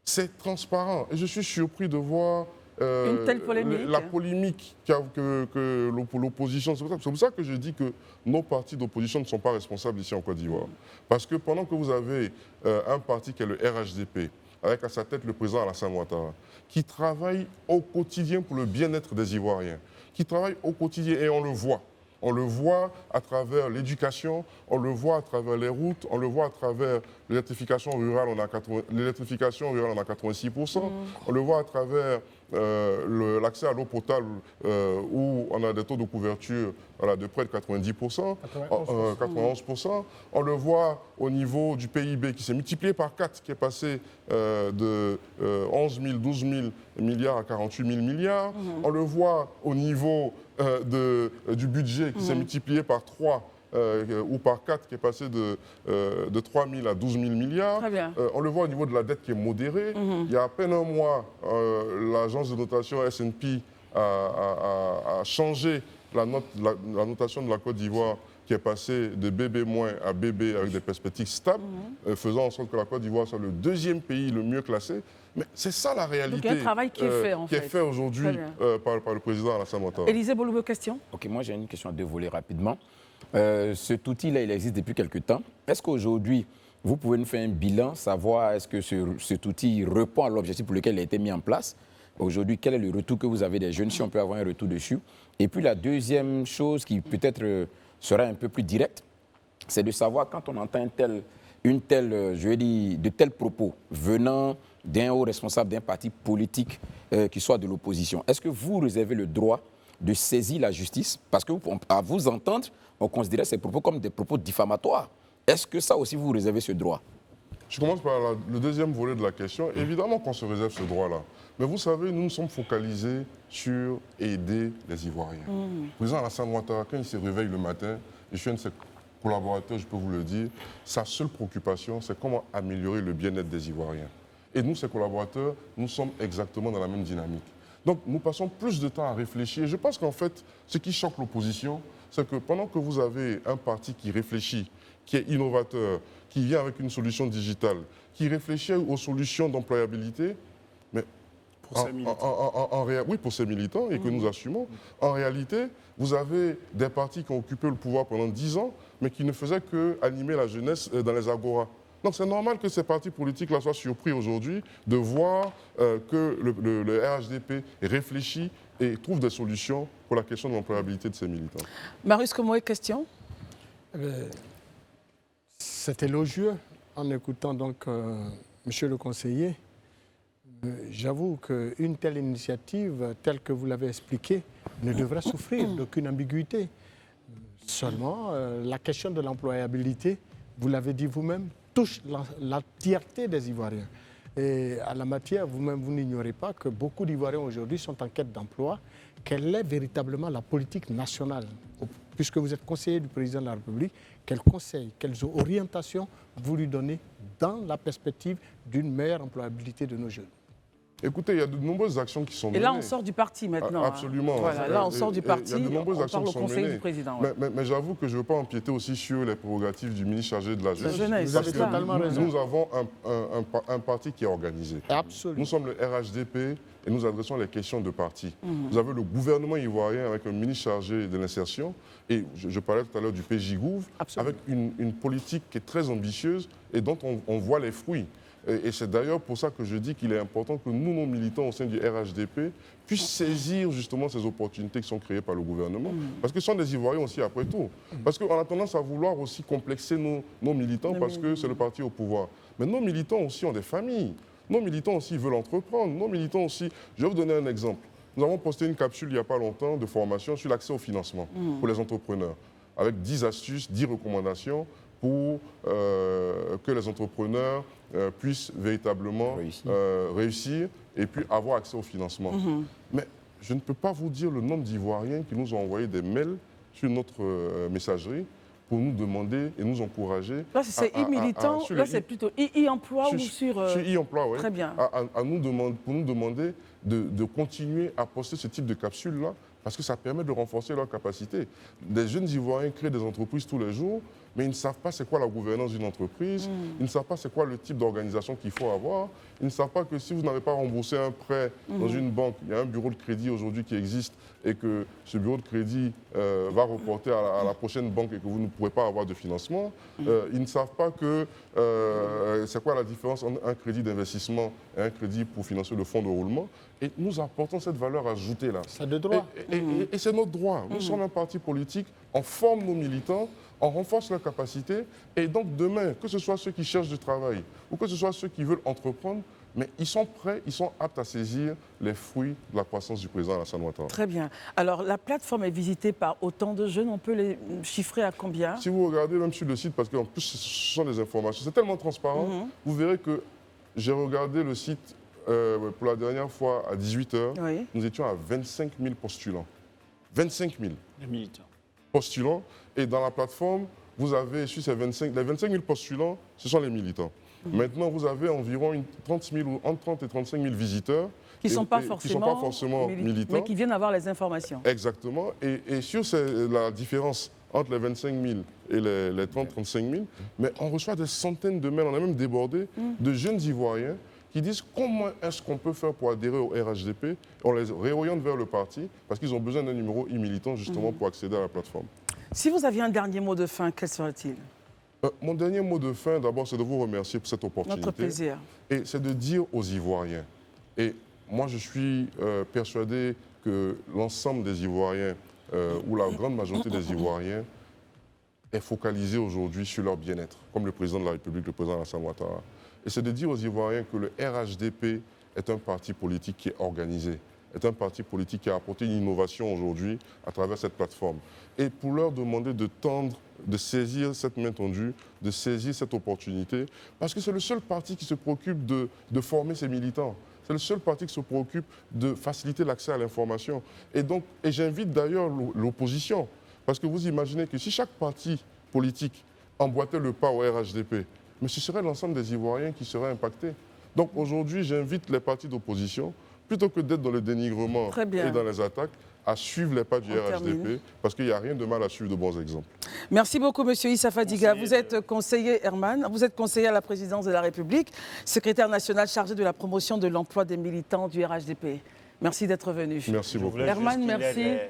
C'est transparent. Et je suis surpris de voir une telle polémique. La polémique que l'opposition... C'est pour ça que je dis que nos partis d'opposition ne sont pas responsables ici en Côte d'Ivoire. Parce que pendant que vous avez un parti qui est le RHDP, avec à sa tête le président Alassane Ouattara, qui travaille au quotidien pour le bien-être des Ivoiriens, qui travaille au quotidien, et on le voit. On le voit à travers l'éducation, on le voit à travers les routes, on le voit à travers l'électrification rurale, on a 86%, on le voit à travers l'accès à l'eau potable où on a des taux de couverture de près de 90%, 91%. On le voit au niveau du PIB qui s'est multiplié par 4, qui est passé de 11 000, 12 000 milliards à 48 000 milliards. On le voit au niveau du budget qui s'est multiplié par 3 ou par 4, qui est passé de 3 000 à 12 000 milliards. On le voit au niveau de la dette qui est modérée. Il y a à peine un mois, l'agence de notation S&P a changé la notation de la Côte d'Ivoire, qui est passée de BB- à BB avec des perspectives stables, faisant en sorte que la Côte d'Ivoire soit le 2e pays le mieux classé. Mais c'est ça la réalité. Donc il y a un travail qui est fait, en fait. Qui est fait aujourd'hui par le président Alassane Ouattara. Élisée Boloubé, question. Ok, moi j'ai une question à 2 volets rapidement. Cet outil-là, il existe depuis quelque temps. Est-ce qu'aujourd'hui, vous pouvez nous faire un bilan, savoir est-ce que cet outil répond à l'objectif pour lequel il a été mis en place? Aujourd'hui, quel est le retour que vous avez des jeunes, si on peut avoir un retour dessus? Et puis la deuxième chose qui peut-être sera un peu plus directe, c'est de savoir quand on entend de tels propos venant d'un haut responsable d'un parti politique qui soit de l'opposition, est-ce que vous réservez le droit de saisir la justice? Parce que à vous entendre, on considérait ces propos comme des propos diffamatoires. Est-ce que ça aussi, vous réservez ce droit? Je commence par le deuxième volet de la question. Évidemment qu'on se réserve ce droit-là. Mais vous savez, nous nous sommes focalisés sur aider les Ivoiriens. Le président Alassane Ouattara, quand il se réveille le matin, et je suis un de ses collaborateurs, je peux vous le dire, sa seule préoccupation, c'est comment améliorer le bien-être des Ivoiriens. Et nous, ses collaborateurs, nous sommes exactement dans la même dynamique. Donc, nous passons plus de temps à réfléchir. Je pense qu'en fait, ce qui choque l'opposition, c'est que pendant que vous avez un parti qui réfléchit, qui est innovateur, qui vient avec une solution digitale, qui réfléchit aux solutions d'employabilité, mais pour ses militants. Oui, pour ses militants, et que nous assumons. En réalité, vous avez des partis qui ont occupé le pouvoir pendant 10 ans, mais qui ne faisaient qu'animer la jeunesse dans les agoras. Donc c'est normal que ces partis politiques-là soient surpris aujourd'hui de voir que le RHDP réfléchit et trouve des solutions pour la question de l'employabilité de ses militants. Marius Komoé, question? C'est élogieux en écoutant donc monsieur le conseiller. J'avoue qu'une telle initiative, telle que vous l'avez expliquée, ne devrait souffrir d'aucune ambiguïté. Seulement, la question de l'employabilité, vous l'avez dit vous-même, touche l'entièreté des Ivoiriens. Et à la matière, vous-même, vous n'ignorez pas que beaucoup d'Ivoiriens aujourd'hui sont en quête d'emploi. Quelle est véritablement la politique nationale? Puisque vous êtes conseiller du président de la République, quels conseils, quelles orientations vous lui donnez dans la perspective d'une meilleure employabilité de nos jeunes? Écoutez, il y a de nombreuses actions qui sont menées. Et là, on sort du parti maintenant. Absolument. Voilà, là, on sort du parti, il y a de nombreuses on actions parle au qui sont conseil menées. du président. Mais j'avoue que je ne veux pas empiéter aussi sur les prérogatives du ministre chargé de la jeunesse. Vous avez totalement raison. Nous avons un parti qui est organisé. Absolument. Nous sommes le RHDP et nous adressons les questions de parti. Vous avez le gouvernement ivoirien avec un ministre chargé de l'insertion et je parlais tout à l'heure du PJGouv avec une politique qui est très ambitieuse et dont on voit les fruits. Et c'est d'ailleurs pour ça que je dis qu'il est important que nous, nos militants au sein du RHDP, puissent saisir justement ces opportunités qui sont créées par le gouvernement. Parce que ce sont des Ivoiriens aussi, après tout. Parce qu'on a tendance à vouloir aussi complexer nos militants parce que c'est le parti au pouvoir. Mais nos militants aussi ont des familles. Nos militants aussi veulent entreprendre. Nos militants aussi... Je vais vous donner un exemple. Nous avons posté une capsule il n'y a pas longtemps de formation sur l'accès au financement pour les entrepreneurs, avec 10 astuces, 10 recommandations pour que les entrepreneurs puissent véritablement réussir et puis avoir accès au financement. Mais je ne peux pas vous dire le nombre d'Ivoiriens qui nous ont envoyé des mails sur notre messagerie pour nous demander et nous encourager. Là, c'est e-militant, là, c'est plutôt e-emploi ou sur... Sur e-emploi, oui. Très bien. Pour nous demander de continuer à poster ce type de capsules-là parce que ça permet de renforcer leurs capacités. Des jeunes Ivoiriens créent des entreprises tous les jours, mais ils ne savent pas c'est quoi la gouvernance d'une entreprise, ils ne savent pas c'est quoi le type d'organisation qu'il faut avoir, ils ne savent pas que si vous n'avez pas remboursé un prêt dans une banque, il y a un bureau de crédit aujourd'hui qui existe et que ce bureau de crédit va reporter à la prochaine banque et que vous ne pourrez pas avoir de financement. Ils ne savent pas que c'est quoi la différence entre un crédit d'investissement et un crédit pour financer le fonds de roulement. Et nous apportons cette valeur ajoutée là. C'est de droit. Et c'est notre droit. Nous sommes un parti politique, on forme nos militants, on renforce leurs capacités. Et donc demain, que ce soit ceux qui cherchent du travail ou que ce soit ceux qui veulent entreprendre, mais ils sont prêts, ils sont aptes à saisir les fruits de la croissance du président Alassane Ouattara. Très bien. Alors, la plateforme est visitée par autant de jeunes. On peut les chiffrer à combien? Si vous regardez même sur le site, parce qu'en plus, ce sont des informations, c'est tellement transparent, vous verrez que j'ai regardé le site pour la dernière fois à 18h. Oui. Nous étions à 25 000 postulants. 25 000 militants. Postulants. Et dans la plateforme, vous avez sur les 25 000 postulants, ce sont les militants. Maintenant, vous avez environ entre 30 et 35 000 visiteurs. Qui ne sont pas forcément militants. Mais qui viennent avoir les informations. Exactement. Et sur la différence entre les 25 000 et les 30-35 000, mais on reçoit des centaines de mails, on a même débordé de jeunes Ivoiriens qui disent comment est-ce qu'on peut faire pour adhérer au RHDP. On les réoriente vers le parti parce qu'ils ont besoin d'un numéro e-militant justement pour accéder à la plateforme. Si vous aviez un dernier mot de fin, quel serait-il? Mon dernier mot de fin, d'abord, c'est de vous remercier pour cette opportunité. Notre plaisir. Et c'est de dire aux Ivoiriens, et moi je suis persuadé que l'ensemble des Ivoiriens, ou la grande majorité des Ivoiriens, est focalisé aujourd'hui sur leur bien-être, comme le président de la République, le président Alassane Ouattara. Et c'est de dire aux Ivoiriens que le RHDP est un parti politique qui est organisé, est un parti politique qui a apporté une innovation aujourd'hui à travers cette plateforme. Et pour leur demander de tendre, de saisir cette main tendue, de saisir cette opportunité, parce que c'est le seul parti qui se préoccupe de former ses militants. C'est le seul parti qui se préoccupe de faciliter l'accès à l'information. Et j'invite d'ailleurs l'opposition, parce que vous imaginez que si chaque parti politique emboîtait le pas au RHDP, mais ce serait l'ensemble des Ivoiriens qui seraient impactés. Donc aujourd'hui, j'invite les partis d'opposition, plutôt que d'être dans le dénigrement et dans les attaques, à suivre les pas du RHDP, parce qu'il n'y a rien de mal à suivre de bons exemples. Merci beaucoup, Monsieur Issa Fadiga. Vous êtes conseiller, Herman, vous êtes conseiller à la présidence de la République, secrétaire national chargé de la promotion de l'emploi des militants du RHDP. Merci d'être venu. Merci Je beaucoup. voulais Herman, juste qu'il merci. aide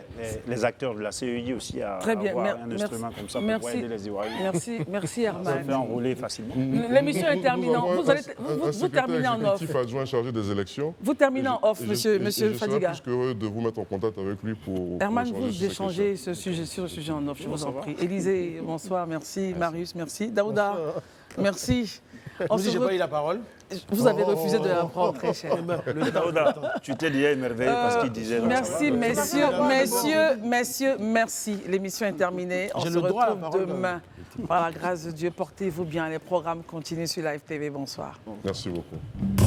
les acteurs de la CEI aussi à Très bien. avoir un instrument comme ça pour pouvoir aider les Ivoiriens. Merci Ça fait Herman. enrouler facilement. L'émission est terminée. Nous avons Vous secrétaire terminez en off. exécutif adjoint chargé des élections. Vous terminez en off, Et monsieur je serais Fadiga. plus qu'heureux de vous mettre en contact avec lui pour Herman, échanger sur vous ces échangez sur ce sujet en off, je vous en prie. Élisée, bonsoir, merci. Marius, merci. Daouda, merci. On Vous se j'ai pas eu la parole. Vous avez refusé de la prendre, très cher. Daouda, tu t'es déjà émerveillé parce qu'il disait... Merci, messieurs, merci. L'émission est terminée. On J'ai se le droit à la retrouve parole, demain. Par la grâce de Dieu, portez-vous bien. Les programmes continuent sur Live TV. Bonsoir. Merci beaucoup.